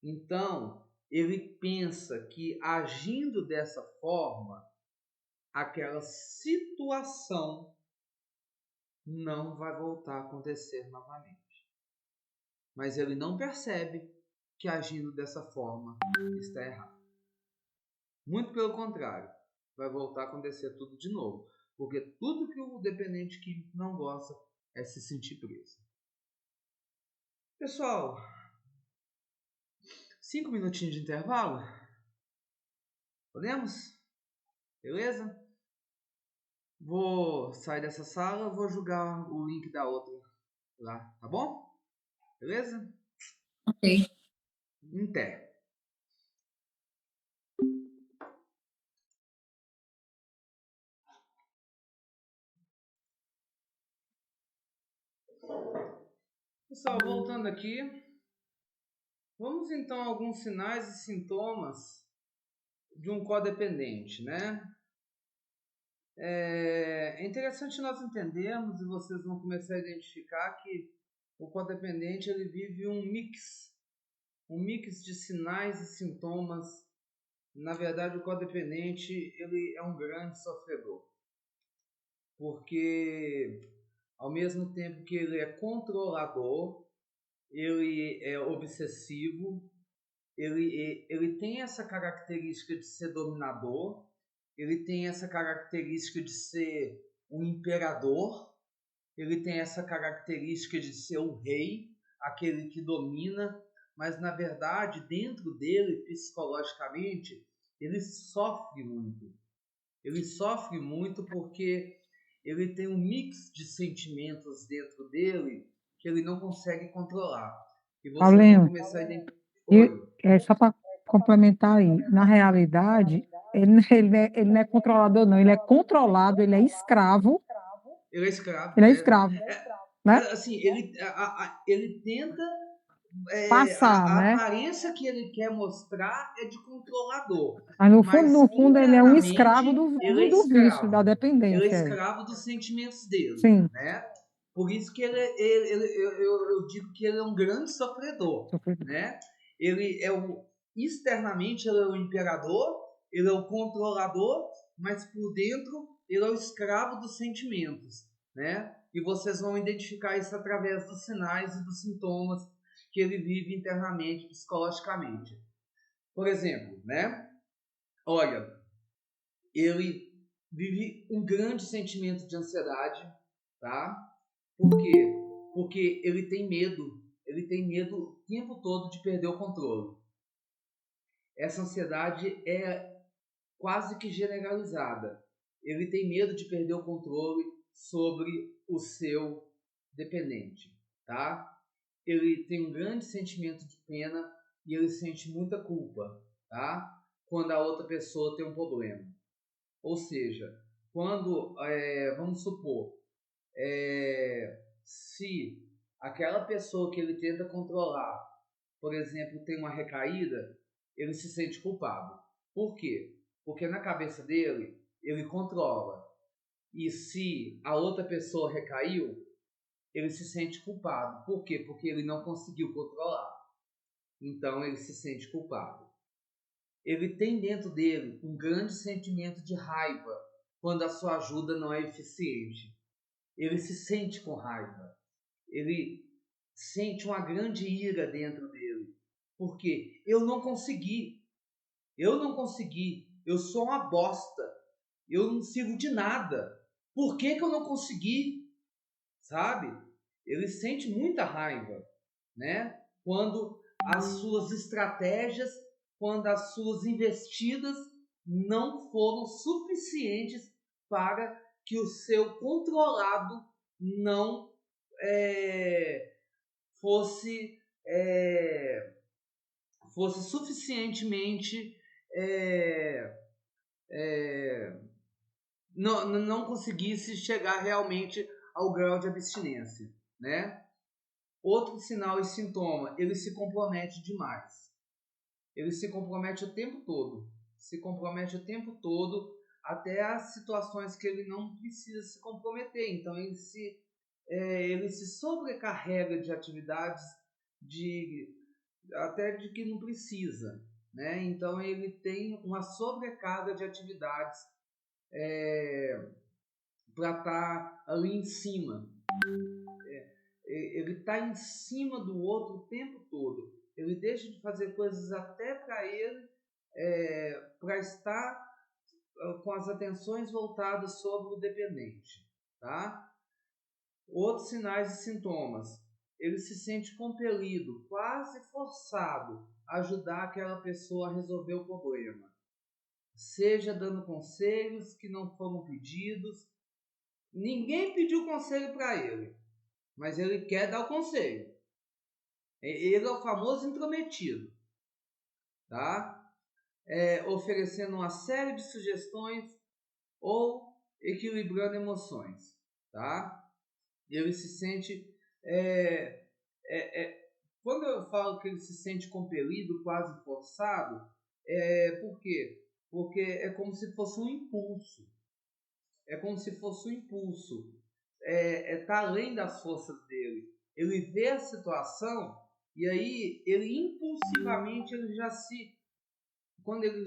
S1: Então, ele pensa que agindo dessa forma, aquela situação não vai voltar a acontecer novamente. Mas ele não percebe que agindo dessa forma está errado. Muito pelo contrário, vai voltar a acontecer tudo de novo. Porque tudo que o dependente químico não gosta é se sentir preso. Pessoal, 5 minutinhos de intervalo? Podemos? Beleza? Vou sair dessa sala, vou jogar o link da outra lá, tá bom? Beleza?
S5: Ok.
S1: Até. Pessoal, voltando aqui, vamos então a alguns sinais e sintomas de um codependente, né? É interessante nós entendermos e vocês vão começar a identificar que o codependente ele vive um mix de sinais e sintomas. Na verdade, o codependente ele é um grande sofredor, porque ao mesmo tempo que ele é controlador, ele é obsessivo, ele tem essa característica de ser dominador, ele tem essa característica de ser um imperador, ele tem essa característica de ser o rei, aquele que domina, mas na verdade, dentro dele, psicologicamente, ele sofre muito. Ele sofre muito porque ele tem um mix de sentimentos dentro dele que ele não consegue controlar. E vocês vão
S3: Paulinho,
S1: começar a identificar.
S3: só para complementar aí, na realidade, ele não é controlador, não, ele é controlado, ele é escravo,
S1: Ele é escravo.
S3: ele é escravo, né?
S1: Assim, ele tenta.
S3: Passar,
S1: A
S3: né?
S1: aparência que ele quer mostrar é de controlador.
S3: Mas no
S1: Mas
S3: fundo, ele é um
S1: internamente,
S3: escravo
S1: ele é
S3: do vício, da
S1: escravo. Ele é
S3: dependência.
S1: escravo dos sentimentos dele,
S3: Sim.
S1: né? Por isso que eu digo que ele é um grande sofredor, né? Ele é externamente ele é o imperador, ele é o controlador, mas por dentro ele é o escravo dos sentimentos, né? E vocês vão identificar isso através dos sinais e dos sintomas que ele vive internamente, psicologicamente. Por exemplo, né? Olha, ele vive um grande sentimento de ansiedade, tá? Por quê? Porque ele tem medo o tempo todo de perder o controle. Essa ansiedade é quase que generalizada. Ele tem medo de perder o controle sobre o seu dependente, tá? Ele tem um grande sentimento de pena e ele sente muita culpa, tá? Quando a outra pessoa tem um problema. Ou seja, quando, vamos supor, se aquela pessoa que ele tenta controlar, por exemplo, tem uma recaída, ele se sente culpado. Por quê? Porque na cabeça dele, ele controla. E se a outra pessoa recaiu, ele se sente culpado. Por quê? Porque ele não conseguiu controlar. Então ele se sente culpado. Ele tem dentro dele um grande sentimento de raiva quando a sua ajuda não é eficiente. Ele se sente com raiva. Ele sente uma grande ira dentro dele. Por quê? Eu não consegui. Eu sou uma bosta. Eu não sirvo de nada. Por que eu não consegui? Sabe? Ele sente muita raiva, né? Quando as suas estratégias, quando as suas investidas não foram suficientes para que o seu controlado não fosse suficientemente não conseguisse chegar realmente ao grau de abstinência, né? Outro sinal e sintoma, ele se compromete demais. Ele se compromete o tempo todo. Se compromete o tempo todo, até as situações que ele não precisa se comprometer. Então ele se sobrecarrega de atividades, de até de que não precisa, né? Então ele tem uma sobrecarga de atividades para estar ali em cima. Ele está em cima do outro o tempo todo. Ele deixa de fazer coisas até para ele, para estar com as atenções voltadas sobre o dependente, tá? Outros sinais e sintomas. Ele se sente compelido, quase forçado, a ajudar aquela pessoa a resolver o problema. Seja dando conselhos que não foram pedidos. Ninguém pediu conselho para ele, mas ele quer dar o conselho. Ele é o famoso intrometido, tá? Oferecendo uma série de sugestões ou equilibrando emoções, tá? Ele se sente quando eu falo que ele se sente compelido, quase forçado, por quê? Porque é como se fosse um impulso. É como se fosse um impulso. Tá além das forças dele. Ele vê a situação e aí ele impulsivamente quando ele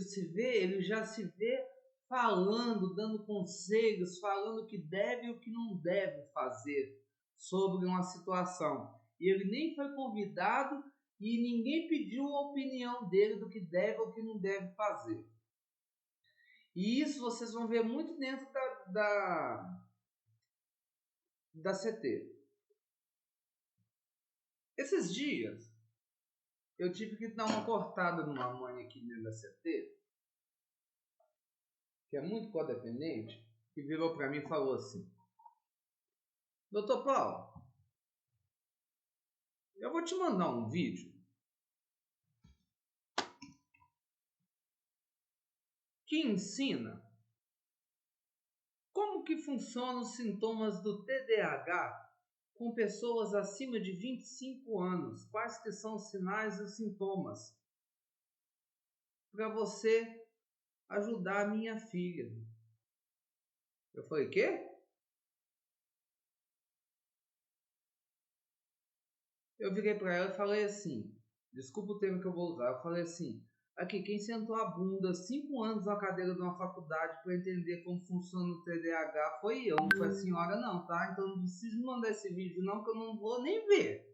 S1: já se vê falando, dando conselhos, falando o que deve e o que não deve fazer sobre uma situação. E ele nem foi convidado e ninguém pediu a opinião dele do que deve ou que não deve fazer. E isso vocês vão ver muito dentro da CT. Esses dias, eu tive que dar uma cortada numa mãe aqui dentro da CT, que é muito codependente, que virou para mim e falou assim: Doutor Paulo, eu vou te mandar um vídeo que ensina como que funcionam os sintomas do TDAH com pessoas acima de 25 anos. Quais que são os sinais e os sintomas para você ajudar a minha filha. Eu falei, quê? Eu virei para ela e falei assim, desculpa o termo que eu vou usar, eu falei assim, aqui, quem sentou a bunda 5 anos na cadeira de uma faculdade para entender como funciona o TDAH foi eu, não foi a senhora não, tá? Então não precisa me mandar esse vídeo não, que eu não vou nem ver.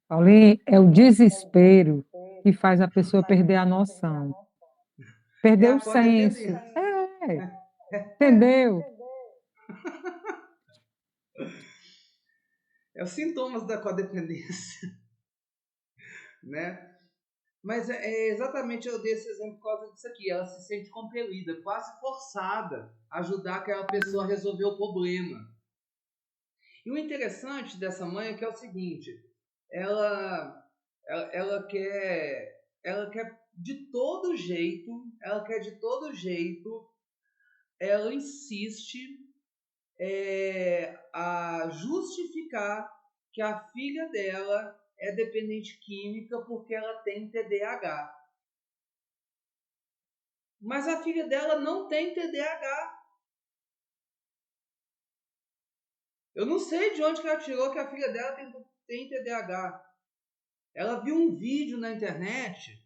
S3: Paulinho, é o desespero que faz a pessoa perder a noção, perder o
S1: a
S3: senso.
S1: codependência.
S3: Entendeu?
S1: É os sintomas da codependência, né? Mas é exatamente, eu dei esse exemplo por causa disso aqui. Ela se sente compelida, quase forçada a ajudar aquela pessoa a resolver o problema. E o interessante dessa mãe é que é o seguinte, ela quer de todo jeito, ela insiste a justificar que a filha dela é dependente química porque ela tem TDAH. Mas a filha dela não tem TDAH. Eu não sei de onde que ela tirou que a filha dela tem TDAH. Ela viu um vídeo na internet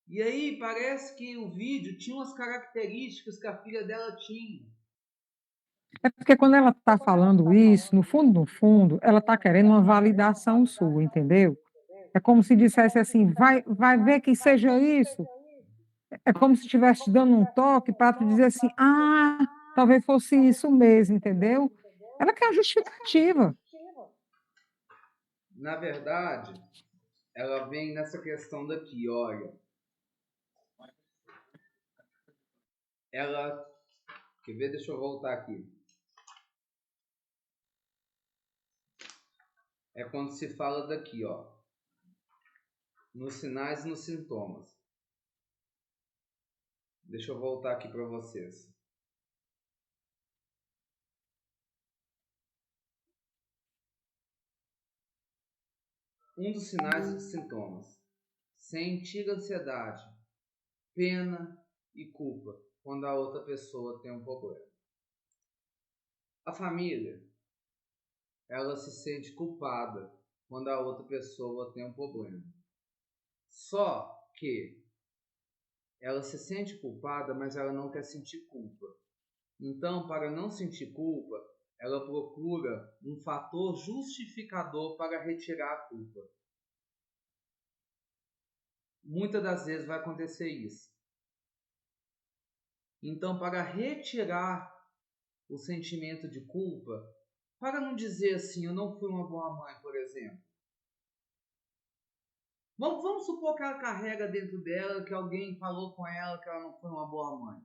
S1: e aí parece que o vídeo tinha umas características que a filha dela tinha.
S3: É porque quando ela está falando isso, no fundo, ela está querendo uma validação sua, entendeu? É como se dissesse assim, vai ver que seja isso. É como se estivesse te dando um toque para tu dizer assim, talvez fosse isso mesmo, entendeu? Ela quer a justificativa.
S1: Na verdade, ela vem nessa questão daqui, olha. Ela... Quer ver? Deixa eu voltar aqui. É quando se fala daqui, ó. Nos sinais e nos sintomas. Deixa eu voltar aqui para vocês. Um dos sinais e dos sintomas. Sentir ansiedade. pena e culpa quando a outra pessoa tem um problema. A família, ela se sente culpada quando a outra pessoa tem um problema. Só que ela se sente culpada, mas ela não quer sentir culpa. Então, para não sentir culpa, ela procura um fator justificador para retirar a culpa. Muitas das vezes vai acontecer isso. Então, para retirar o sentimento de culpa, para não dizer assim, eu não fui uma boa mãe, por exemplo. Vamos supor que ela carrega dentro dela que alguém falou com ela que ela não foi uma boa mãe.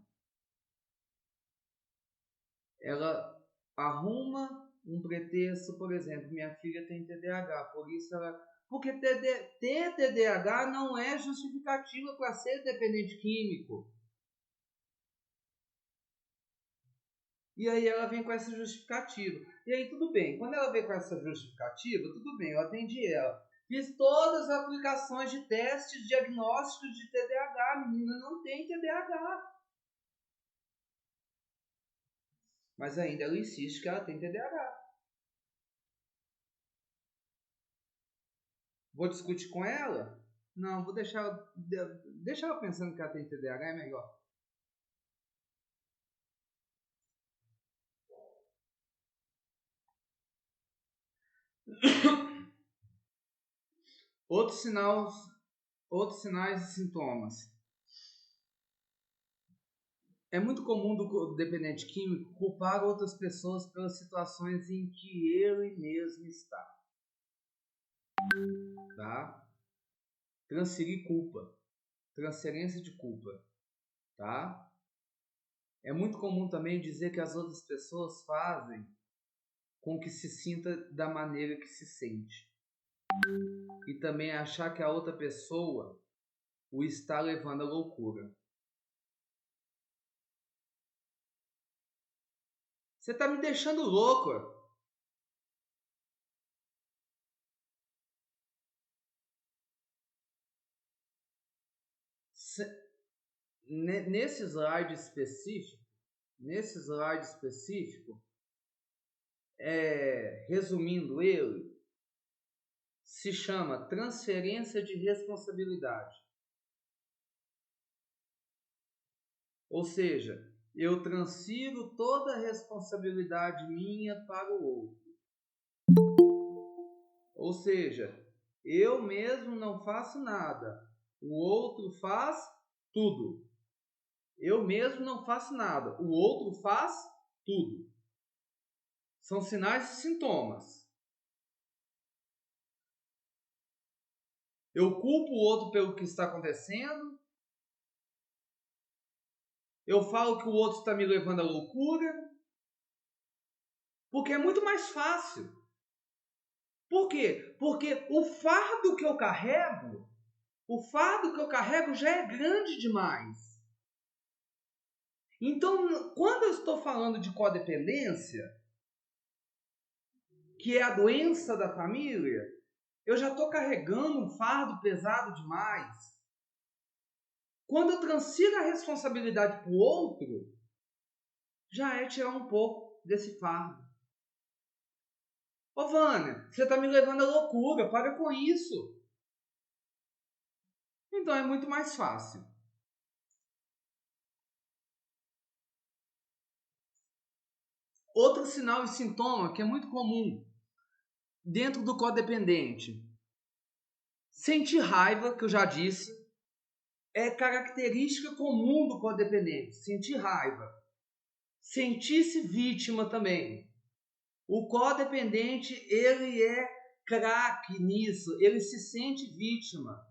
S1: Ela arruma um pretexto, por exemplo, minha filha tem TDAH, por isso ela... Porque ter TDAH não é justificativa para ser dependente químico. E aí ela vem com essa justificativa. E aí tudo bem, quando ela vem com essa justificativa, tudo bem, eu atendi ela. Fiz todas as aplicações de testes diagnósticos de TDAH. A menina não tem TDAH. Mas ainda ela insiste que ela tem TDAH. Vou discutir com ela? Não, vou deixar ela pensando que ela tem TDAH, é melhor. Outros sinais e sintomas. É muito comum do dependente químico culpar outras pessoas pelas situações em que ele mesmo está. Tá? Transferir culpa. Transferência de culpa. Tá? É muito comum também dizer que as outras pessoas fazem com que se sinta da maneira que se sente. E também achar que a outra pessoa o está levando à loucura. Você está me deixando louco. Nesse slide específico, resumindo ele, se chama transferência de responsabilidade. Ou seja, eu transfiro toda a responsabilidade minha para o outro. Ou seja, eu mesmo não faço nada, o outro faz tudo. Eu mesmo não faço nada, o outro faz tudo. São sinais e sintomas. Eu culpo o outro pelo que está acontecendo. Eu falo que o outro está me levando à loucura. Porque é muito mais fácil. Por quê? Porque o fardo que eu carrego já é grande demais. Então, quando eu estou falando de codependência, que é a doença da família, eu já estou carregando um fardo pesado demais. Quando eu transfiro a responsabilidade para o outro, já é tirar um pouco desse fardo. Ô Vânia, você está me levando à loucura, para com isso. Então é muito mais fácil. Outro sinal e sintoma que é muito comum dentro do codependente. Sentir raiva, que eu já disse, é característica comum do codependente. Sentir raiva. Sentir-se vítima também. O codependente, ele é craque nisso. Ele se sente vítima.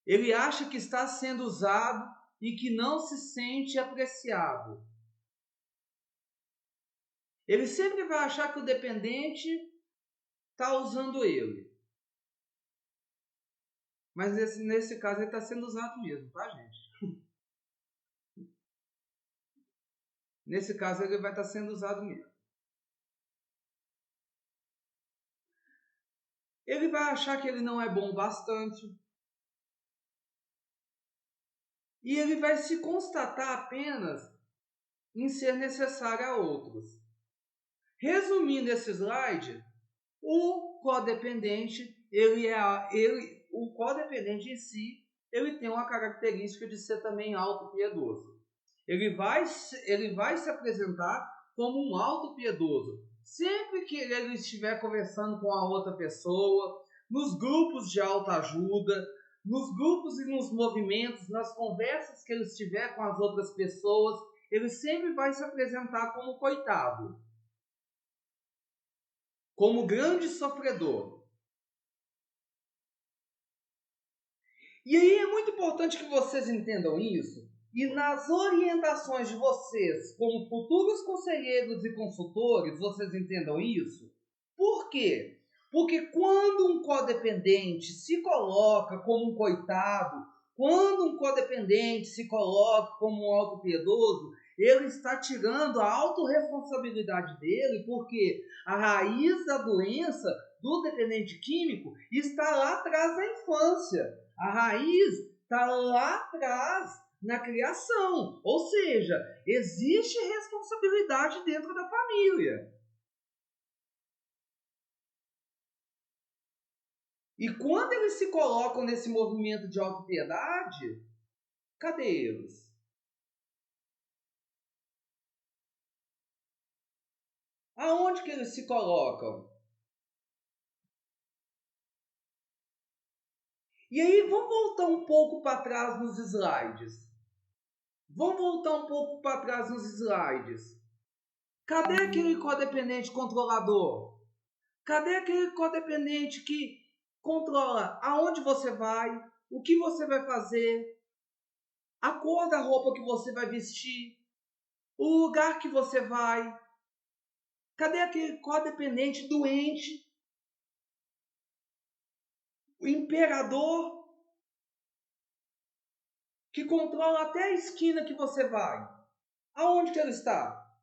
S1: Ele acha que está sendo usado e que não se sente apreciado. Ele sempre vai achar que o dependente está usando ele. Mas nesse caso ele está sendo usado mesmo, tá, gente? Nesse caso ele vai estar sendo usado mesmo. Ele vai achar que ele não é bom bastante. e ele vai se constatar apenas em ser necessário a outros. Resumindo esse slide, o codependente, o codependente em si, ele tem uma característica de ser também autopiedoso. Ele vai se apresentar como um autopiedoso. Sempre que ele estiver conversando com a outra pessoa, nos grupos de autoajuda, nos grupos e nos movimentos, nas conversas que ele estiver com as outras pessoas, ele sempre vai se apresentar como coitado, como grande sofredor. E aí é muito importante que vocês entendam isso, e nas orientações de vocês, como futuros conselheiros e consultores, vocês entendam isso. Por quê? Porque quando um codependente se coloca como um coitado, quando um codependente se coloca como um autopiedoso, ele está tirando a autorresponsabilidade dele, porque a raiz da doença do dependente químico está lá atrás da infância. A raiz está lá atrás na criação. Ou seja, existe responsabilidade dentro da família. E quando eles se colocam nesse movimento de autopiedade, cadê eles? Aonde que eles se colocam? E aí, vamos voltar um pouco para trás nos slides. Cadê aquele codependente controlador? Cadê aquele codependente que controla aonde você vai, o que você vai fazer, a cor da roupa que você vai vestir, o lugar que você vai? Cadê aquele codependente doente? O imperador que controla até a esquina que você vai. Aonde que ele está?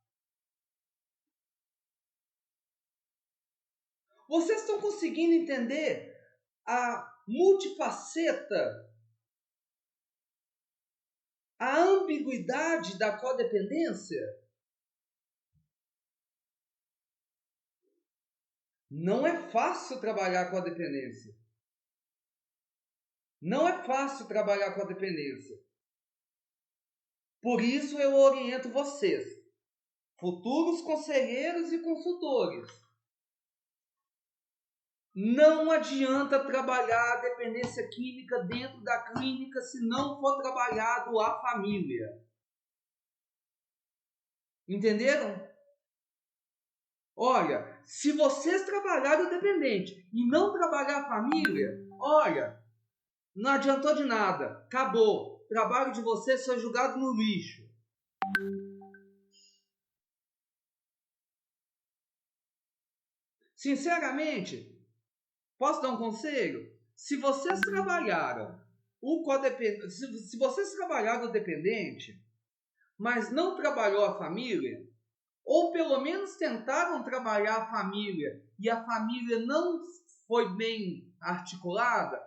S1: Vocês estão conseguindo entender a multifaceta, a ambiguidade da codependência? Não é fácil trabalhar com a dependência. Não é fácil trabalhar com a dependência. Por isso eu oriento vocês, futuros conselheiros e consultores. Não adianta trabalhar a dependência química dentro da clínica se não for trabalhado a família. Entenderam? Olha, se vocês trabalharem o dependente e não trabalhar a família, olha, não adiantou de nada. Acabou. O trabalho de vocês foi jogado no lixo. Sinceramente, posso dar um conselho? Se vocês trabalharam se vocês trabalharam o dependente, mas não trabalhou a família, ou pelo menos tentaram trabalhar a família e a família não foi bem articulada,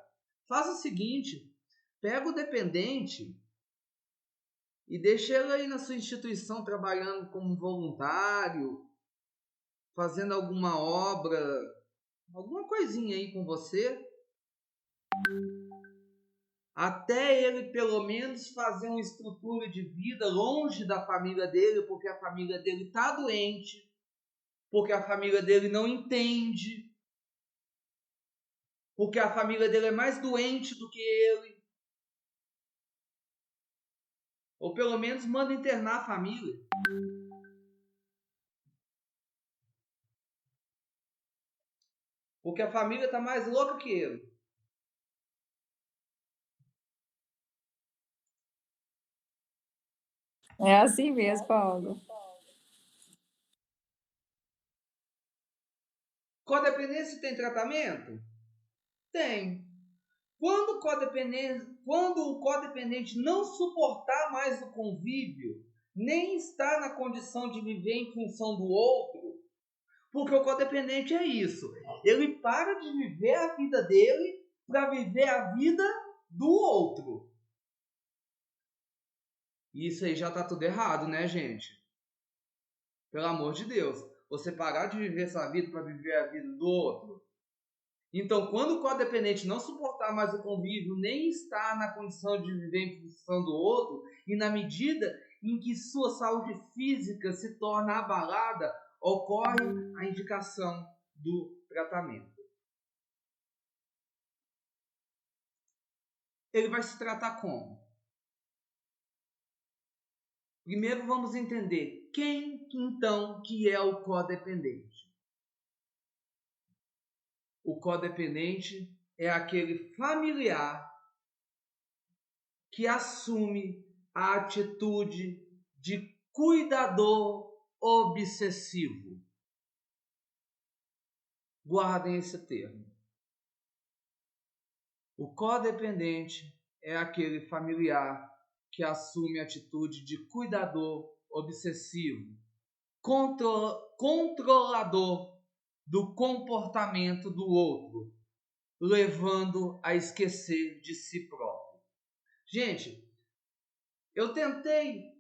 S1: faz o seguinte, pega o dependente e deixa ele aí na sua instituição trabalhando como voluntário, fazendo alguma obra, alguma coisinha aí com você, até ele pelo menos fazer uma estrutura de vida longe da família dele, porque a família dele está doente, porque a família dele não entende, porque a família dele é mais doente do que ele. Ou pelo menos manda internar a família. Porque a família está mais louca que ele.
S6: É assim mesmo, Paulo.
S1: Codependência tem tratamento? Tem. Quando o codependente não suportar mais o convívio, nem está na condição de viver em função do outro, porque o codependente é isso. Ele para de viver a vida dele para viver a vida do outro. Isso aí já tá tudo errado, né, gente? Pelo amor de Deus. Você parar de viver sua vida para viver a vida do outro. Então, quando o codependente não suportar mais o convívio, nem estar na condição de viver em função do outro, e na medida em que sua saúde física se torna abalada, ocorre a indicação do tratamento. Ele vai se tratar como? Primeiro vamos entender quem então que é o codependente. O codependente é aquele familiar que assume a atitude de cuidador obsessivo. Guardem esse termo. O codependente é aquele familiar que assume a atitude de cuidador obsessivo, controlador do comportamento do outro, levando a esquecer de si próprio. Gente, eu tentei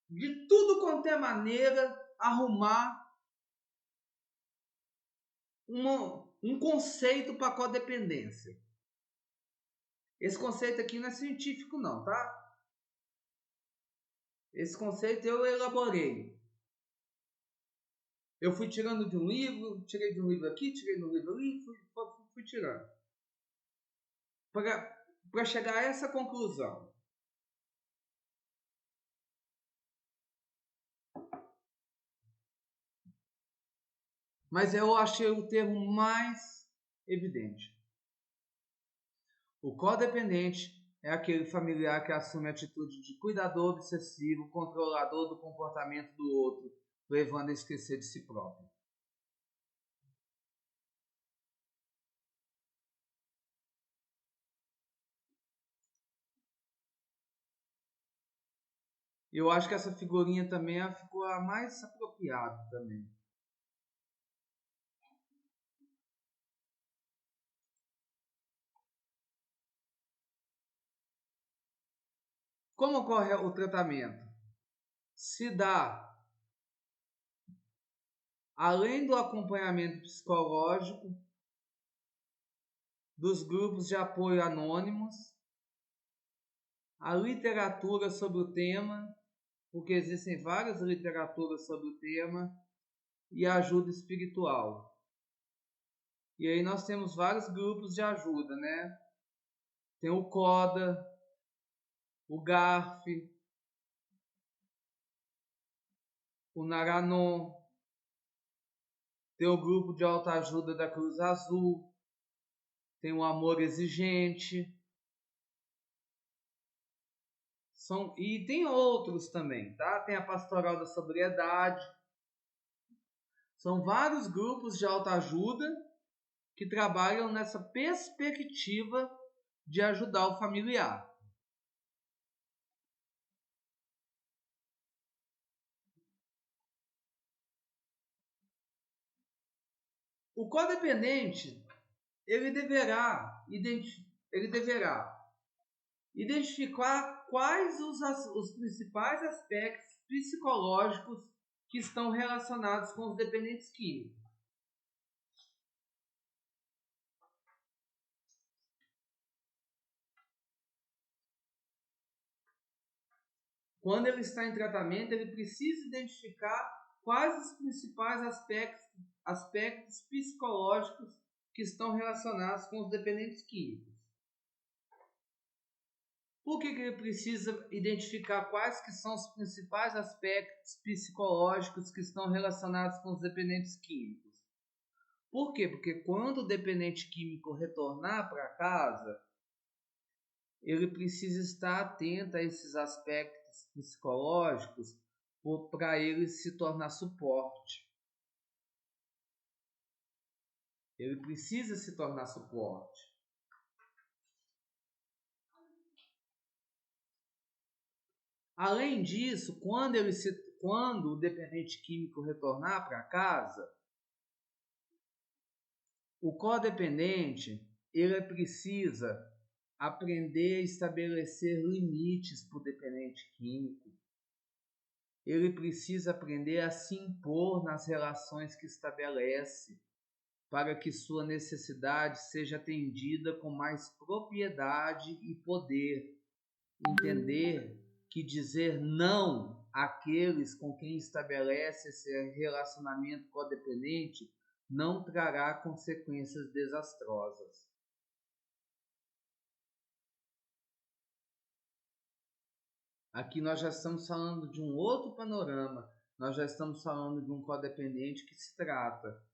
S1: de tudo quanto é maneira arrumar um conceito para codependência. Esse conceito aqui não é científico não, tá? Esse conceito eu elaborei. Eu fui tirando de um livro, tirei de um livro aqui, tirei de um livro ali, fui tirando. Para chegar a essa conclusão. Mas eu achei o termo mais evidente. O codependente é aquele familiar que assume a atitude de cuidador obsessivo, controlador do comportamento do outro, levando a esquecer de si próprio. Eu acho que essa figurinha também ficou a mais apropriada também. Como ocorre o tratamento? Se dá, além do acompanhamento psicológico, dos grupos de apoio anônimos, a literatura sobre o tema, porque existem várias literaturas sobre o tema, e a ajuda espiritual. E aí nós temos vários grupos de ajuda, né? Tem o CODA, o GARF, o Naranon, tem o grupo de autoajuda da Cruz Azul, tem o Amor Exigente, e tem outros também, tá? Tem a Pastoral da Sobriedade. São vários grupos de autoajuda que trabalham nessa perspectiva de ajudar o familiar. O codependente, ele deverá identificar quais os principais aspectos psicológicos que estão relacionados com os dependentes químicos. Quando ele está em tratamento, ele precisa identificar quais os principais aspectos psicológicos que estão relacionados com os dependentes químicos. Por que ele precisa identificar quais que são os principais aspectos psicológicos que estão relacionados com os dependentes químicos? Por quê? Porque quando o dependente químico retornar para casa, ele precisa estar atento a esses aspectos psicológicos para ele se tornar suporte. Ele precisa se tornar suporte. Além disso, quando o dependente químico retornar para casa, o codependente ele precisa aprender a estabelecer limites para o dependente químico. Ele precisa aprender a se impor nas relações que estabelece, para que sua necessidade seja atendida com mais propriedade e poder. Entender que dizer não àqueles com quem estabelece esse relacionamento codependente não trará consequências desastrosas. Aqui nós já estamos falando de um outro panorama. Nós já estamos falando de um codependente que se trata.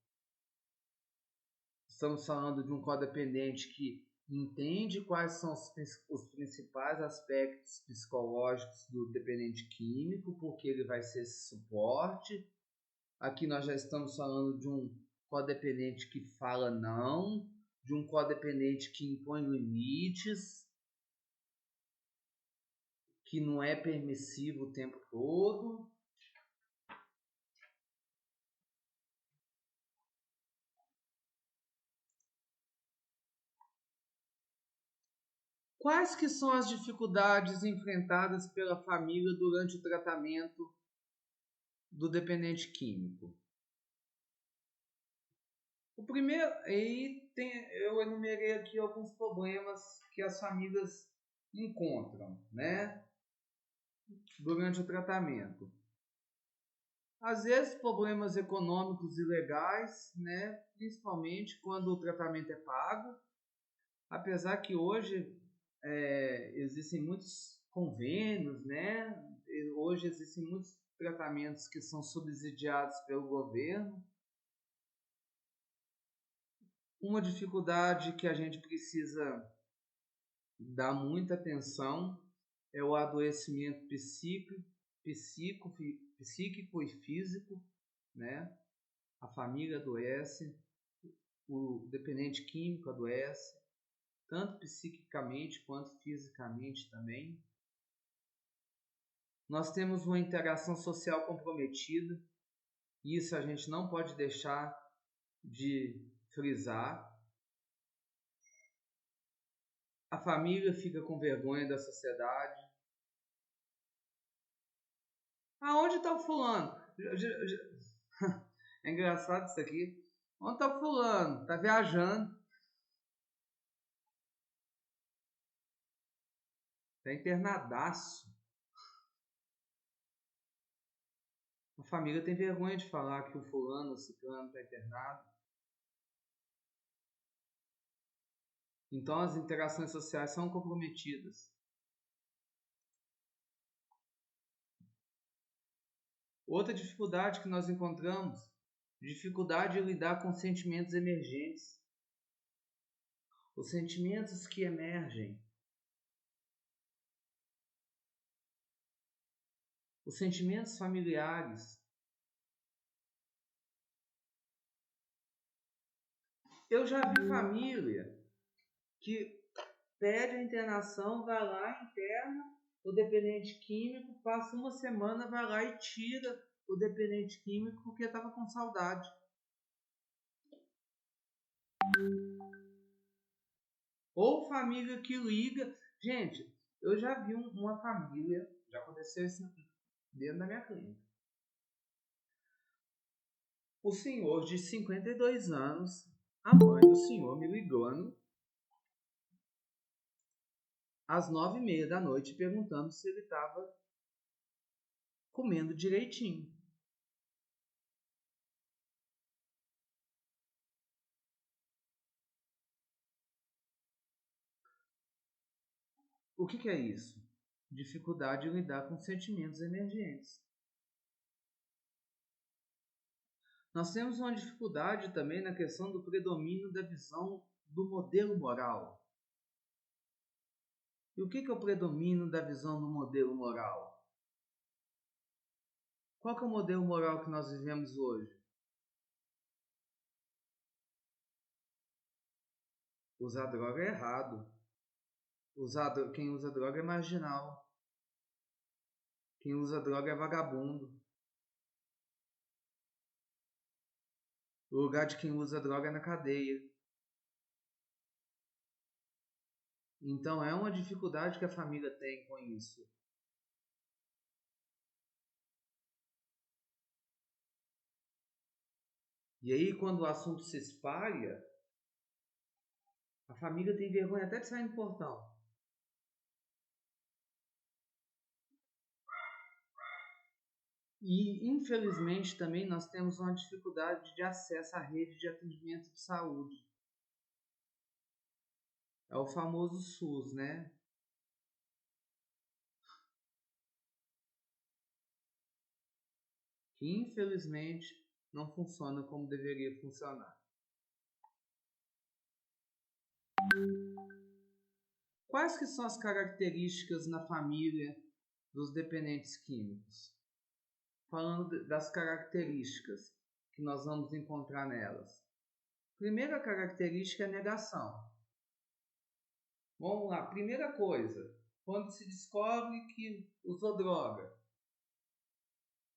S1: Estamos falando de um codependente que entende quais são os principais aspectos psicológicos do dependente químico, porque ele vai ser esse suporte. Aqui nós já estamos falando de um codependente que fala não, de um codependente que impõe limites, que não é permissivo o tempo todo. Quais que são as dificuldades enfrentadas pela família durante o tratamento do dependente químico? O primeiro, eu enumerei aqui alguns problemas que as famílias encontram, né, durante o tratamento. Às vezes problemas econômicos e legais, né, principalmente quando o tratamento é pago, apesar que hoje existem muitos convênios, né, hoje existem muitos tratamentos que são subsidiados pelo governo. Uma dificuldade que a gente precisa dar muita atenção é o adoecimento psíquico e físico, né? A família adoece, o dependente químico adoece, tanto psiquicamente quanto fisicamente também. Nós temos uma interação social comprometida, e isso a gente não pode deixar de frisar. A família fica com vergonha da sociedade. Aonde está o fulano? É engraçado isso aqui. Onde está o fulano? Está viajando. Está internadaço. A família tem vergonha de falar que o fulano ou ciclano está internado. Então as interações sociais são comprometidas. Outra dificuldade que nós encontramos, dificuldade de lidar com sentimentos emergentes. Os sentimentos que emergem. Os sentimentos familiares. Eu já vi família que pede a internação, vai lá, interna o dependente químico, passa uma semana, vai lá e tira o dependente químico porque estava com saudade. Ou família que liga. Gente, eu já vi uma família, já aconteceu isso dentro da minha clínica. O senhor de 52 anos, a mãe do senhor me ligando às 9h30 da noite perguntando se ele estava comendo direitinho. O que é isso? Dificuldade em lidar com sentimentos emergentes. Nós temos uma dificuldade também na questão do predomínio da visão do modelo moral. E o que é o predomínio da visão do modelo moral? Qual que é o modelo moral que nós vivemos hoje? Usar droga é errado. Quem usa droga é marginal. Quem usa droga é vagabundo. O lugar de quem usa droga é na cadeia. Então é uma dificuldade que a família tem com isso. E aí, quando o assunto se espalha, a família tem vergonha até de sair no portão. E, infelizmente, também nós temos uma dificuldade de acesso à rede de atendimento de saúde. É o famoso SUS, né? Que, infelizmente, não funciona como deveria funcionar. Quais que são as características na família dos dependentes químicos? Falando das características que nós vamos encontrar nelas. Primeira característica é negação. Vamos lá, primeira coisa, quando se descobre que usou droga.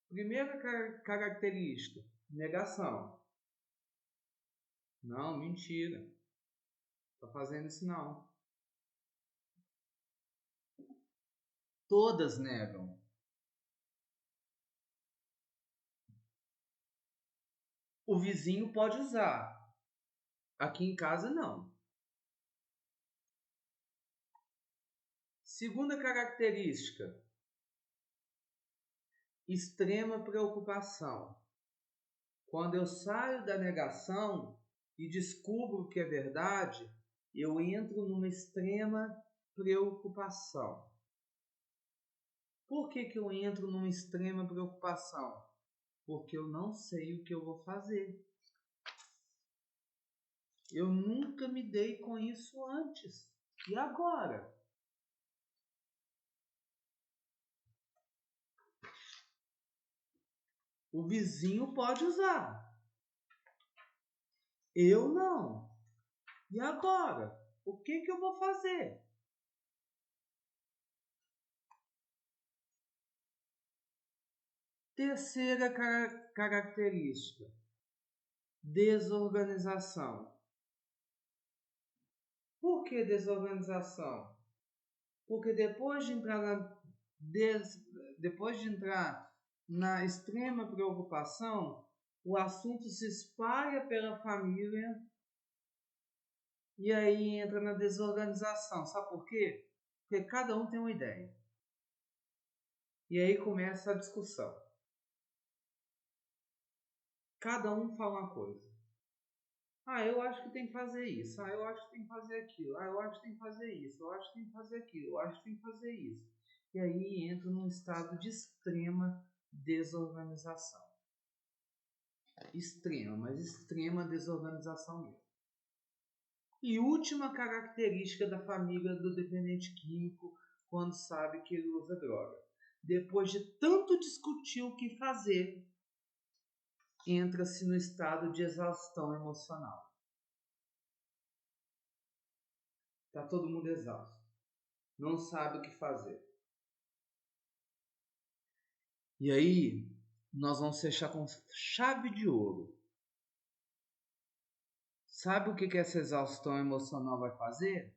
S1: Primeira característica, negação. Não, mentira. Tô fazendo isso não. Todas negam. O vizinho pode usar. Aqui em casa não. Segunda característica, extrema preocupação. Quando eu saio da negação e descubro que é verdade, eu entro numa extrema preocupação. Por que eu entro numa extrema preocupação? Porque eu não sei o que eu vou fazer. Eu nunca me dei com isso antes. E agora? O vizinho pode usar. Eu não. E agora? O que eu vou fazer? Terceira característica, desorganização. Por que desorganização? Porque depois de entrar na extrema preocupação, o assunto se espalha pela família e aí entra na desorganização. Sabe por quê? Porque cada um tem uma ideia. E aí começa a discussão. Cada um fala uma coisa. Ah, eu acho que tem que fazer isso. Ah, eu acho que tem que fazer aquilo. Ah, eu acho que tem que fazer isso. Eu acho que tem que fazer aquilo. Eu acho que tem que fazer isso. E aí entra num estado de extrema desorganização. Extrema, mas extrema desorganização mesmo. E última característica da família do dependente químico quando sabe que ele usa droga. Depois de tanto discutir o que fazer, entra-se no estado de exaustão emocional. Está todo mundo exausto. Não sabe o que fazer. E aí, nós vamos fechar com chave de ouro. Sabe o que essa exaustão emocional vai fazer?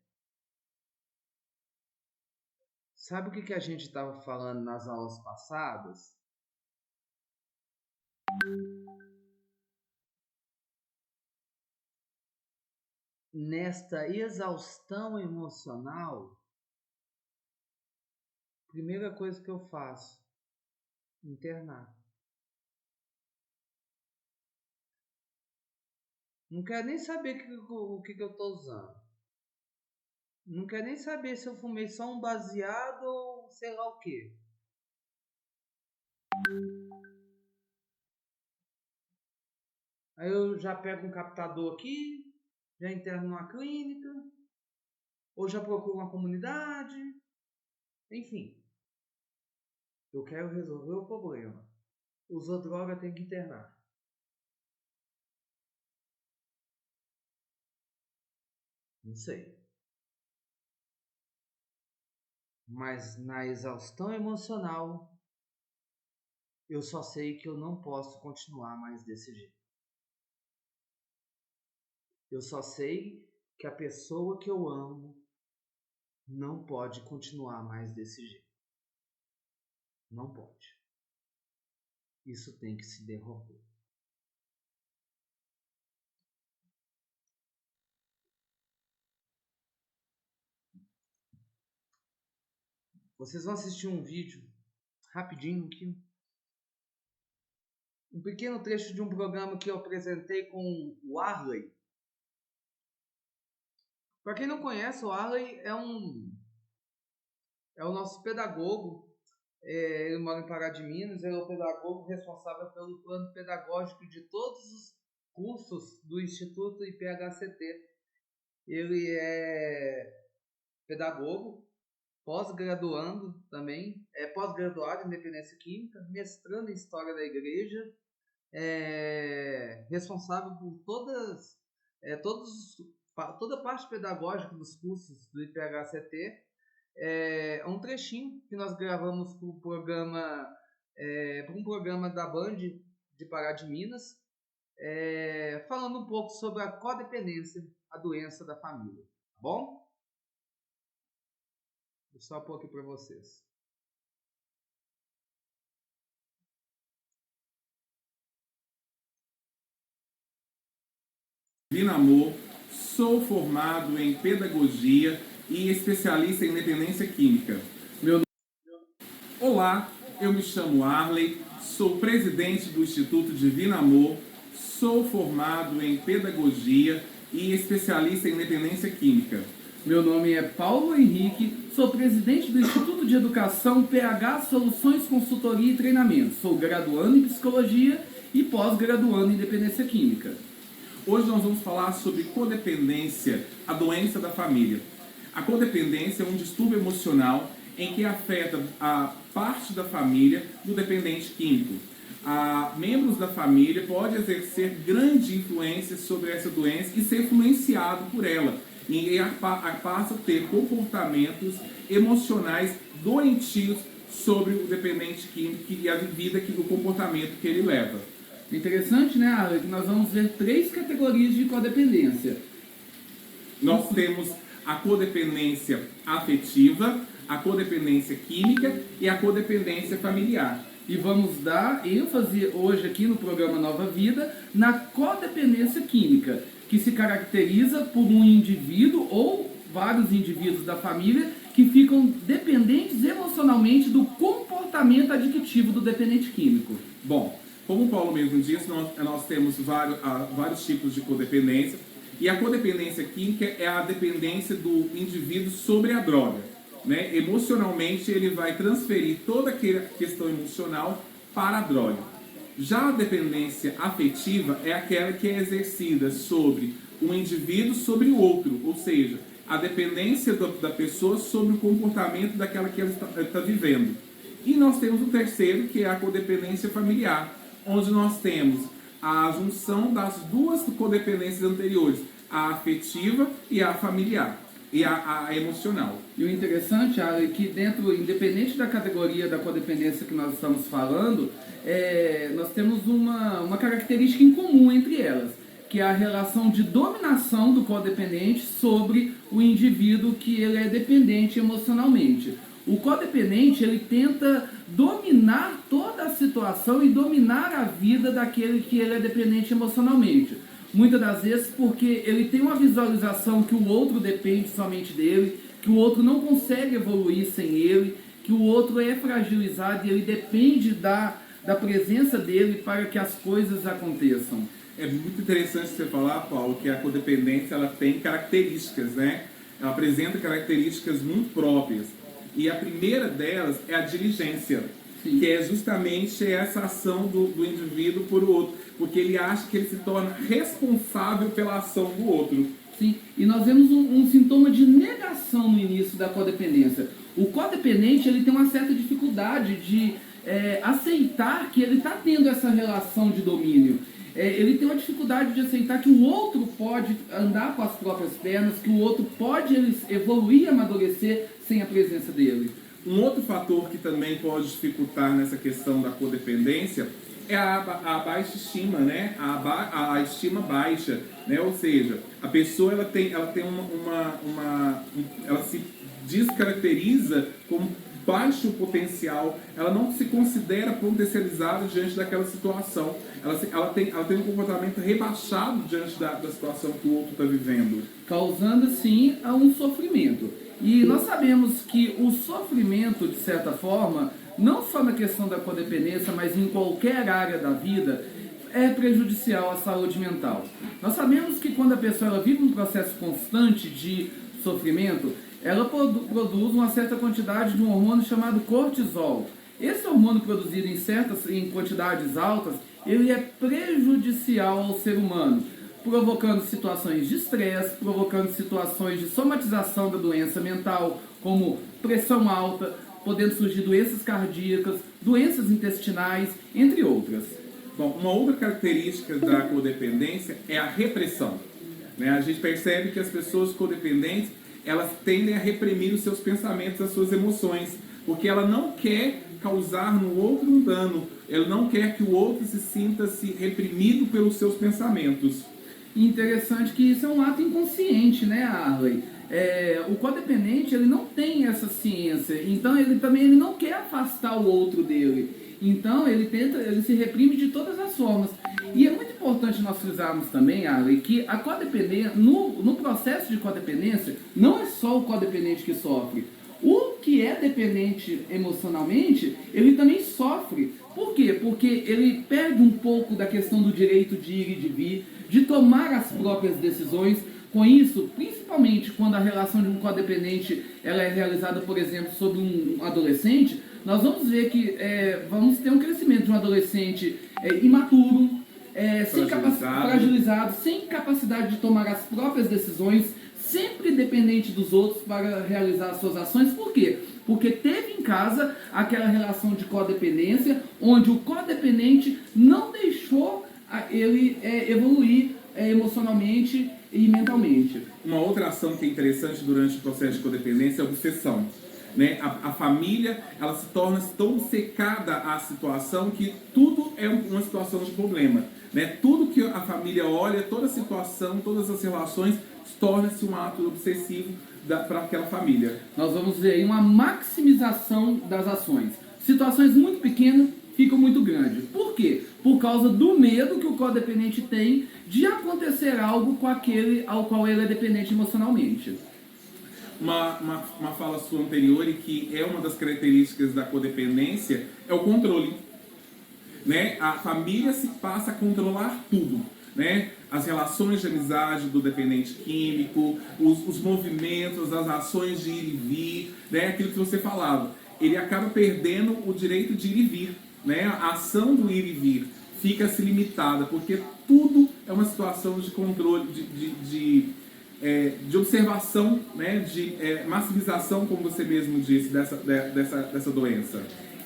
S1: Sabe o que a gente estava falando nas aulas passadas? Nesta exaustão emocional, primeira coisa que eu faço, internar. Não quero nem saber o que eu estou usando. Não quero nem saber se eu fumei só um baseado ou sei lá o que. Aí eu já pego um captador aqui, já interno numa clínica, ou já procuro uma comunidade. Enfim, eu quero resolver o problema. Usou droga, tem que internar. Não sei. Mas na exaustão emocional, eu só sei que eu não posso continuar mais desse jeito. Eu só sei que a pessoa que eu amo não pode continuar mais desse jeito. Não pode. Isso tem que se derrubar. Vocês vão assistir um vídeo rapidinho aqui. Um pequeno trecho de um programa que eu apresentei com o Arley. Para quem não conhece, o Arley é o nosso pedagogo. Ele mora em Pará de Minas. Ele é o pedagogo responsável pelo plano pedagógico de todos os cursos do Instituto IPHCT. Ele é pedagogo, pós-graduando também, pós-graduado em Independência Química, mestrando em História da Igreja, responsável por toda a parte pedagógica dos cursos do IPHCT. É um trechinho que nós gravamos para um programa da Band de Pará de Minas, falando um pouco sobre a codependência, a doença da família, tá bom? Vou só pôr aqui para vocês.
S7: Divino Amor, sou formado em Pedagogia e especialista em Dependência Química. Olá, eu me chamo Arley, sou presidente do Instituto Divino Amor, sou formado em Pedagogia e especialista em Dependência Química.
S8: Meu nome é Paulo Henrique, sou presidente do Instituto de Educação PH Soluções Consultoria e Treinamento. Sou graduando em Psicologia e pós-graduando em Dependência Química.
S7: Hoje nós vamos falar sobre codependência, a doença da família. A codependência é um distúrbio emocional em que afeta a parte da família do dependente químico. Membros da família podem exercer grande influência sobre essa doença e ser influenciado por ela. E passa a ter comportamentos emocionais doentios sobre o dependente químico e a vida, o comportamento que ele leva.
S8: Interessante, né, Arley, que nós vamos ver 3 categorias de codependência.
S7: Nós temos a codependência afetiva, a codependência química e a codependência familiar.
S8: E vamos dar ênfase hoje aqui no programa Nova Vida na codependência química, que se caracteriza por um indivíduo ou vários indivíduos da família que ficam dependentes emocionalmente do comportamento adictivo do dependente químico.
S7: Bom, como o Paulo mesmo disse, nós temos vários tipos de codependência, e a codependência química é a dependência do indivíduo sobre a droga. Né? Emocionalmente, ele vai transferir toda aquela questão emocional para a droga. Já a dependência afetiva é aquela que é exercida sobre um indivíduo sobre o outro, ou seja, a dependência da pessoa sobre o comportamento daquela que ela está vivendo. E nós temos o terceiro, que é a codependência familiar, onde nós temos a junção das duas codependências anteriores, a afetiva e a familiar, e a emocional.
S8: E o interessante, Arley, é que dentro, independente da categoria da codependência que nós estamos falando, nós temos uma característica em comum entre elas, que é a relação de dominação do codependente sobre o indivíduo que ele é dependente emocionalmente. O codependente, ele tenta dominar toda a situação e dominar a vida daquele que ele é dependente emocionalmente. Muitas das vezes porque ele tem uma visualização que o outro depende somente dele, que o outro não consegue evoluir sem ele, que o outro é fragilizado e ele depende da presença dele para que as coisas aconteçam.
S7: É muito interessante você falar, Paulo, que a codependência ela tem características, né? Ela apresenta características muito próprias. E a primeira delas é a diligência, que é justamente essa ação do indivíduo por o outro, porque ele acha que ele se torna responsável pela ação do outro.
S8: Sim, e nós vemos um sintoma de negação no início da codependência. O codependente ele tem uma certa dificuldade de aceitar que ele está tendo essa relação de domínio. Ele tem uma dificuldade de aceitar que o outro pode andar com as próprias pernas, que o outro pode evoluir e amadurecer sem a presença dele.
S7: Um outro fator que também pode dificultar nessa questão da codependência é a baixa estima, né? A estima baixa, né? Ou seja, a pessoa ela tem ela se descaracteriza como baixo potencial, ela não se considera potencializada diante daquela situação, ela tem um comportamento rebaixado diante da situação que o outro está vivendo.
S8: Causando, assim, um sofrimento. E nós sabemos que o sofrimento, de certa forma, não só na questão da codependência, mas em qualquer área da vida, é prejudicial à saúde mental. Nós sabemos que quando a pessoa ela vive um processo constante de sofrimento, ela produz uma certa quantidade de um hormônio chamado cortisol. Esse hormônio produzido em quantidades altas, ele é prejudicial ao ser humano, provocando situações de estresse, provocando situações de somatização da doença mental, como pressão alta, podendo surgir doenças cardíacas, doenças intestinais, entre outras.
S7: Bom, uma outra característica da codependência é a repressão, né? A gente percebe que as pessoas codependentes, elas tendem a reprimir os seus pensamentos, as suas emoções, porque ela não quer causar no outro um dano, ela não quer que o outro se sinta-se reprimido pelos seus pensamentos.
S8: Interessante que isso é um ato inconsciente, né, Arley? O codependente, ele não tem essa ciência, então ele não quer afastar o outro dele. Então ele se reprime de todas as formas. E é muito importante nós frisarmos também, Arley, que a codependência, no processo de codependência, não é só o codependente que sofre. O que é dependente emocionalmente, ele também sofre. Por quê? Porque ele perde um pouco da questão do direito de ir e de vir, de tomar as próprias decisões. Com isso, principalmente quando a relação de um codependente ela é realizada, por exemplo, sobre um adolescente, nós vamos ver que vamos ter um crescimento de um adolescente imaturo, fragilizado, sem capacidade de tomar as próprias decisões, sempre dependente dos outros para realizar as suas ações. Por quê? Porque teve em casa aquela relação de codependência, onde o codependente não deixou ele evoluir emocionalmente e mentalmente.
S7: Uma outra ação que é interessante durante o processo de codependência é a obsessão, né? A família ela se torna tão secada à situação que tudo é uma situação de problema, né? Tudo que a família olha, toda a situação, todas as relações, torna-se um ato obsessivo para aquela família.
S8: Nós vamos ver aí uma maximização das ações. Situações muito pequenas ficam muito grandes. Por quê? Por causa do medo que o codependente tem de acontecer algo com aquele ao qual ele é dependente emocionalmente.
S7: Uma fala sua anterior, e que é uma das características da codependência, é o controle, né? A família se passa a controlar tudo, né? As relações de amizade do dependente químico, os movimentos, as ações de ir e vir, né? Aquilo que você falava, ele acaba perdendo o direito de ir e vir, né? A ação do ir e vir fica-se limitada, porque tudo é uma situação de controle, de observação, né? De maximização, como você mesmo disse, dessa doença.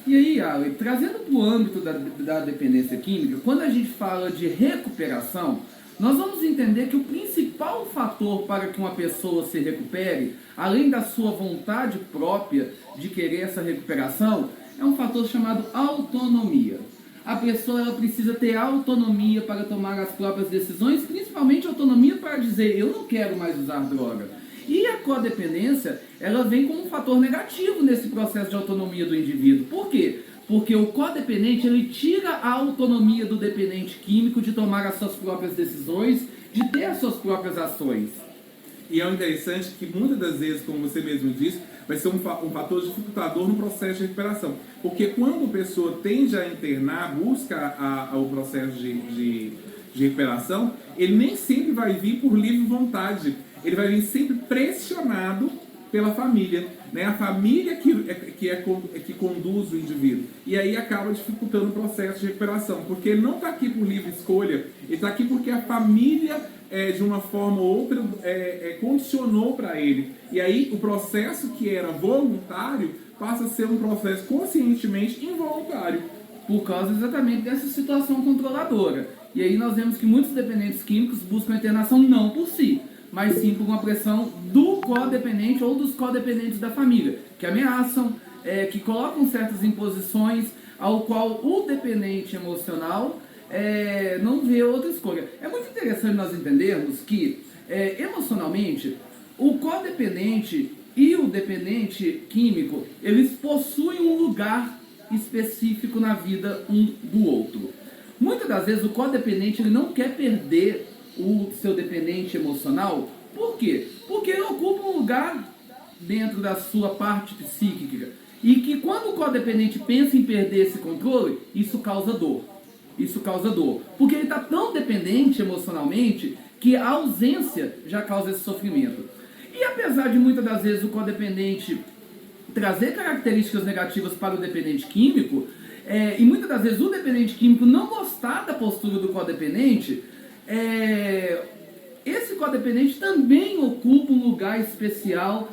S8: E aí, Ale, trazendo para o âmbito da dependência química, quando a gente fala de recuperação, nós vamos entender que o principal fator para que uma pessoa se recupere, além da sua vontade própria de querer essa recuperação, é um fator chamado autonomia. A pessoa ela precisa ter autonomia para tomar as próprias decisões, principalmente autonomia para dizer, eu não quero mais usar droga. E a codependência, ela vem como um fator negativo nesse processo de autonomia do indivíduo. Por quê? Porque o codependente, ele tira a autonomia do dependente químico de tomar as suas próprias decisões, de ter as suas próprias ações.
S7: E é interessante que muitas das vezes, como você mesmo disse, vai ser um fator dificultador no processo de recuperação. Porque quando a pessoa tende a internar, busca o processo de recuperação, ele nem sempre vai vir por livre vontade. Ele vai vir sempre pressionado pela família, né? A família que conduz o indivíduo. E aí acaba dificultando o processo de recuperação. Porque ele não está aqui por livre escolha, ele está aqui porque a família, de uma forma ou outra, condicionou para ele. E aí o processo que era voluntário passa a ser um processo conscientemente involuntário.
S8: Por causa exatamente dessa situação controladora. E aí nós vemos que muitos dependentes químicos buscam a internação não por si, mas sim por uma pressão do codependente ou dos codependentes da família, que ameaçam, que colocam certas imposições, ao qual o dependente emocional não vê outra escolha. É muito interessante nós entendermos que, emocionalmente, o codependente e o dependente químico, eles possuem um lugar específico na vida um do outro. Muitas das vezes o codependente ele não quer perder o seu dependente emocional. Por quê? Porque ele ocupa um lugar dentro da sua parte psíquica. E que quando o codependente pensa em perder esse controle, isso causa dor. Isso causa dor. Porque ele está tão dependente emocionalmente que a ausência já causa esse sofrimento. E apesar de muitas das vezes o codependente trazer características negativas para o dependente químico, e muitas das vezes o dependente químico não gostar da postura do codependente, esse codependente também ocupa um lugar especial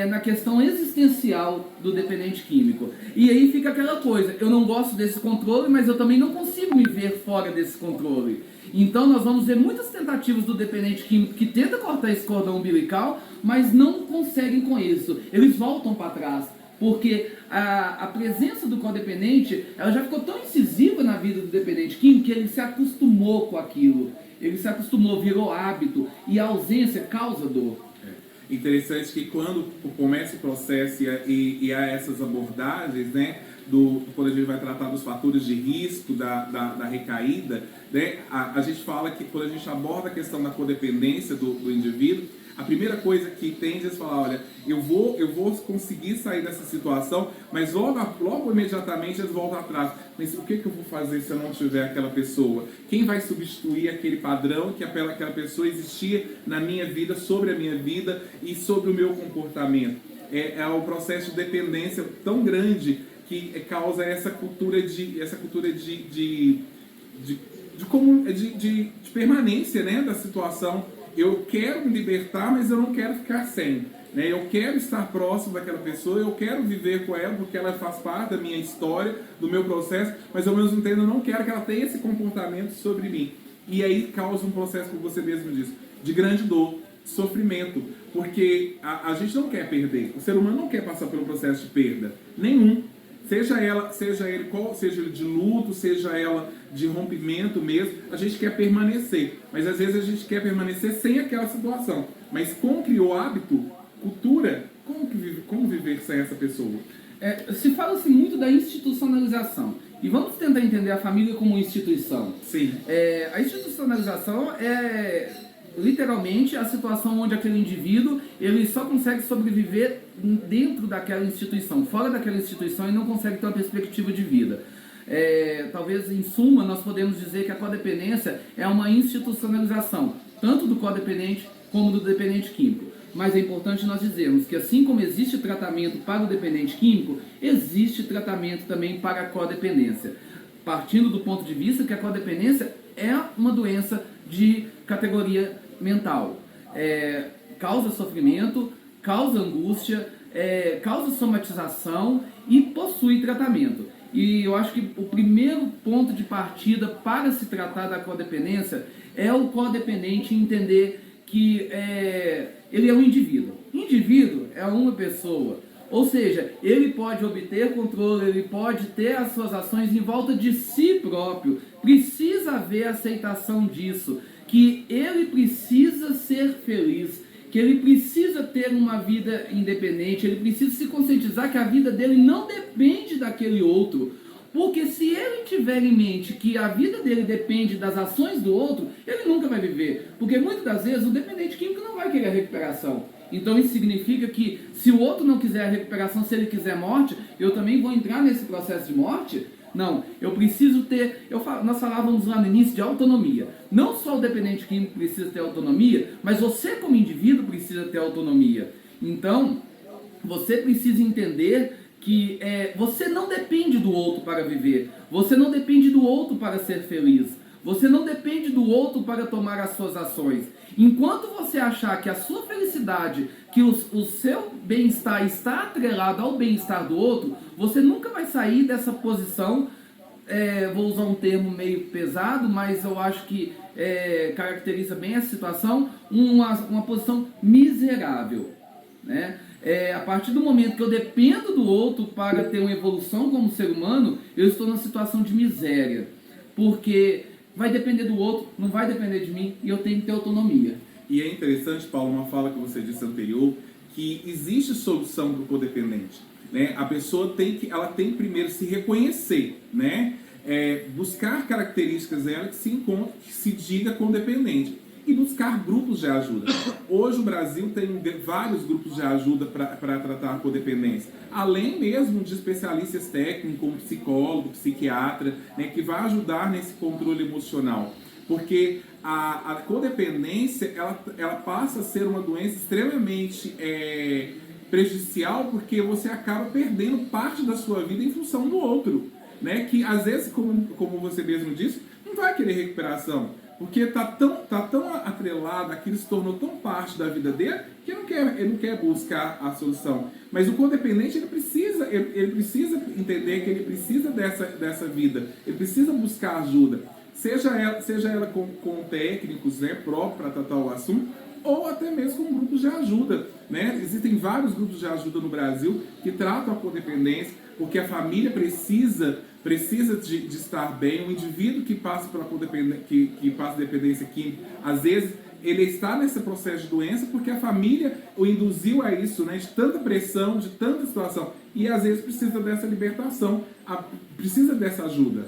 S8: na questão existencial do dependente químico. E aí fica aquela coisa, eu não gosto desse controle, mas eu também não consigo me ver fora desse controle. Então nós vamos ver muitas tentativas do dependente químico que tenta cortar esse cordão umbilical, mas não conseguem com isso. Eles voltam para trás, porque a presença do codependente ela já ficou tão incisiva na vida do dependente químico que ele se acostumou com aquilo. Ele se acostumou, virou hábito, e a ausência causa dor.
S7: Interessante que quando começa o processo e há essas abordagens, né, quando a gente vai tratar dos fatores de risco da recaída, né, a gente fala que quando a gente aborda a questão da codependência do indivíduo, a primeira coisa que tende é falar, olha, eu vou conseguir sair dessa situação, mas logo imediatamente eles voltam atrás. Mas o que eu vou fazer se eu não tiver aquela pessoa? Quem vai substituir aquele padrão que aquela pessoa existia na minha vida, sobre a minha vida e sobre o meu comportamento? É um processo de dependência tão grande que causa essa cultura de permanência, né, da situação. Eu quero me libertar, mas eu não quero ficar sem. Né? Eu quero estar próximo daquela pessoa, eu quero viver com ela, porque ela faz parte da minha história, do meu processo, mas ao mesmo tempo eu não quero que ela tenha esse comportamento sobre mim. E aí causa um processo, como você mesmo disse, de grande dor, sofrimento, porque a gente não quer perder. O ser humano não quer passar pelo processo de perda, nenhum. Seja ele de luto, seja ela de rompimento mesmo, a gente quer permanecer. Mas às vezes a gente quer permanecer sem aquela situação. Mas como criou hábito, cultura, como viver sem essa pessoa?
S8: Se fala-se muito da institucionalização. E vamos tentar entender a família como instituição.
S7: Sim.
S8: A institucionalização é literalmente a situação onde aquele indivíduo ele só consegue sobreviver dentro daquela instituição. Fora daquela instituição ele não consegue ter uma perspectiva de vida. Talvez em suma nós podemos dizer que a codependência é uma institucionalização, tanto do codependente como do dependente químico. Mas é importante nós dizermos que assim como existe tratamento para o dependente químico, existe tratamento também para a codependência. Partindo do ponto de vista que a codependência é uma doença de categoria mental. Causa sofrimento, causa angústia, causa somatização e possui tratamento. E eu acho que o primeiro ponto de partida para se tratar da codependência é o codependente entender que ele é um indivíduo. Indivíduo é uma pessoa. Ou seja, ele pode obter controle, ele pode ter as suas ações em volta de si próprio. Precisa haver aceitação disso, que ele precisa ser feliz, que ele precisa ter uma vida independente, ele precisa se conscientizar que a vida dele não depende daquele outro. Porque se ele tiver em mente que a vida dele depende das ações do outro, ele nunca vai viver. Porque muitas das vezes o dependente químico não vai querer a recuperação. Então isso significa que se o outro não quiser a recuperação, se ele quiser morte, eu também vou entrar nesse processo de morte? Não, eu preciso ter, nós falávamos lá no início de autonomia. Não só o dependente químico precisa ter autonomia, mas você como indivíduo precisa ter autonomia. Então, você precisa entender que você não depende do outro para viver, você não depende do outro para ser feliz, você não depende do outro para tomar as suas ações. Enquanto você achar que a sua felicidade, que o seu bem-estar está atrelado ao bem-estar do outro, você nunca vai sair dessa posição, vou usar um termo meio pesado, mas eu acho que caracteriza bem a situação, uma posição miserável. Né? A partir do momento que eu dependo do outro para ter uma evolução como ser humano, eu estou numa situação de miséria. Porque vai depender do outro, não vai depender de mim, e eu tenho que ter autonomia.
S7: E é interessante, Paulo, uma fala que você disse anterior, que existe solução para o codependente. Né? A pessoa ela tem que primeiro se reconhecer, né? Buscar características dela que se encontre, que se diga condependente. E buscar grupos de ajuda. Hoje o Brasil tem vários grupos de ajuda para tratar a codependência. Além mesmo de especialistas técnicos, como psicólogo, psiquiatra, né, que vai ajudar nesse controle emocional. Porque a codependência, ela passa a ser uma doença extremamente prejudicial, porque você acaba perdendo parte da sua vida em função do outro. Né? Que às vezes, como você mesmo disse, não vai querer recuperação. Porque tá tão atrelado, aquilo se tornou tão parte da vida dele, que ele não quer buscar a solução. Mas o codependente, ele precisa entender que ele precisa dessa vida, ele precisa buscar ajuda. Seja ela com técnicos, né, próprios para tratar o assunto, ou até mesmo com grupos de ajuda. Né? Existem vários grupos de ajuda no Brasil que tratam a codependência, porque a família precisa de estar bem. Um indivíduo que passa pela que passa dependência química, às vezes ele está nesse processo de doença porque a família o induziu a isso, né? De tanta pressão, de tanta situação, e às vezes precisa dessa libertação, precisa dessa ajuda.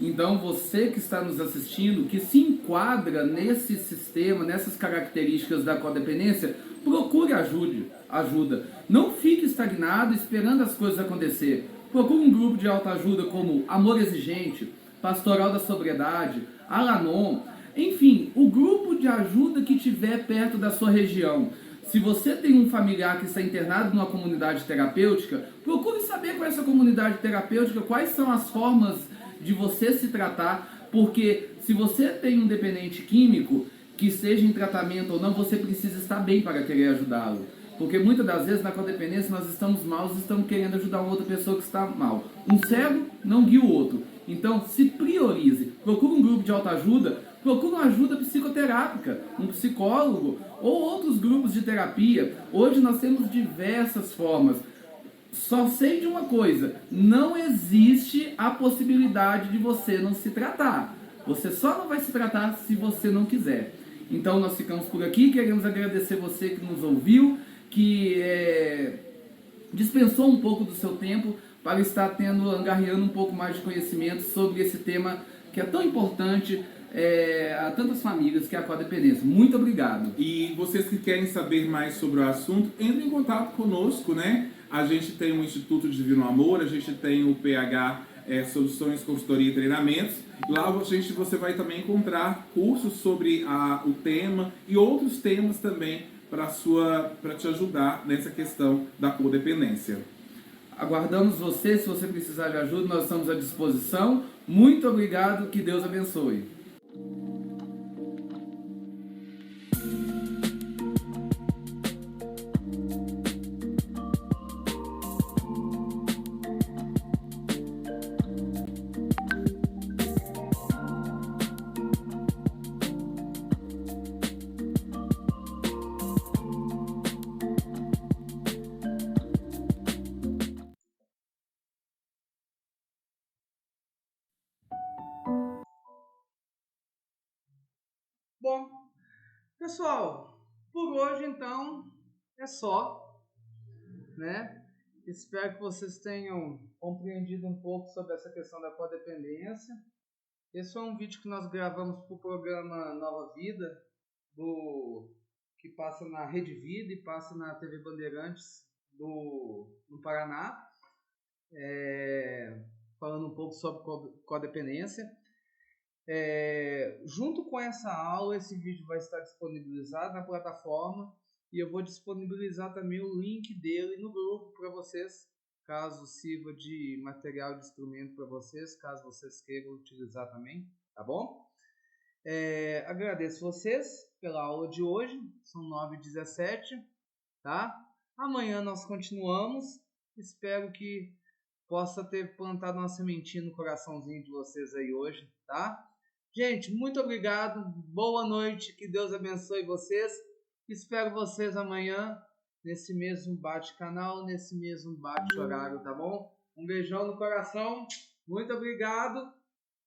S8: Então, você que está nos assistindo, que se enquadra nesse sistema, nessas características da codependência, procure ajuda. Não fique estagnado esperando as coisas acontecer. Procure um grupo de autoajuda como Amor Exigente, Pastoral da Sobriedade, Al-Anon, enfim, o grupo de ajuda que estiver perto da sua região. Se você tem um familiar que está internado numa comunidade terapêutica, procure saber qual é essa comunidade terapêutica, quais são as formas de você se tratar, porque se você tem um dependente químico, que seja em tratamento ou não, você precisa estar bem para querer ajudá-lo. Porque muitas das vezes na codependência nós estamos mal e estamos querendo ajudar uma outra pessoa que está mal. Um cego não guia o outro. Então se priorize, procure um grupo de autoajuda, procure uma ajuda psicoterápica, um psicólogo ou outros grupos de terapia. Hoje nós temos diversas formas. Só sei de uma coisa, não existe a possibilidade de você não se tratar. Você só não vai se tratar se você não quiser. Então nós ficamos por aqui, queremos agradecer você que nos ouviu, que dispensou um pouco do seu tempo para estar angariando um pouco mais de conhecimento sobre esse tema que é tão importante a tantas famílias, que é a codependência. Muito obrigado.
S7: E vocês que querem saber mais sobre o assunto, entrem em contato conosco, né? A gente tem o Instituto Divino Amor, a gente tem o PH Soluções, Consultoria e Treinamentos. Lá você vai também encontrar cursos sobre o tema e outros temas também para te ajudar nessa questão da codependência.
S8: Aguardamos você, se você precisar de ajuda, nós estamos à disposição. Muito obrigado, que Deus abençoe.
S1: Bom, pessoal, por hoje então é só, né? Espero que vocês tenham compreendido um pouco sobre essa questão da codependência. Esse foi um vídeo que nós gravamos para o programa Nova Vida, que passa na Rede Vida e passa na TV Bandeirantes no Paraná, falando um pouco sobre codependência. Junto com essa aula, esse vídeo vai estar disponibilizado na plataforma e eu vou disponibilizar também o link dele no grupo para vocês, caso sirva de material de instrumento para vocês, caso vocês queiram utilizar também, tá bom? Agradeço vocês pela aula de hoje, são 9h17, tá? Amanhã nós continuamos, espero que possa ter plantado uma sementinha no coraçãozinho de vocês aí hoje, tá? Gente, muito obrigado, boa noite, que Deus abençoe vocês, espero vocês amanhã nesse mesmo bate-canal, nesse mesmo bate-horário, tá bom? Um beijão no coração, muito obrigado.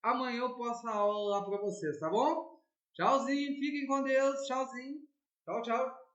S1: Amanhã eu posto a aula lá pra vocês, tá bom? Tchauzinho, fiquem com Deus, tchauzinho. Tchau, tchau.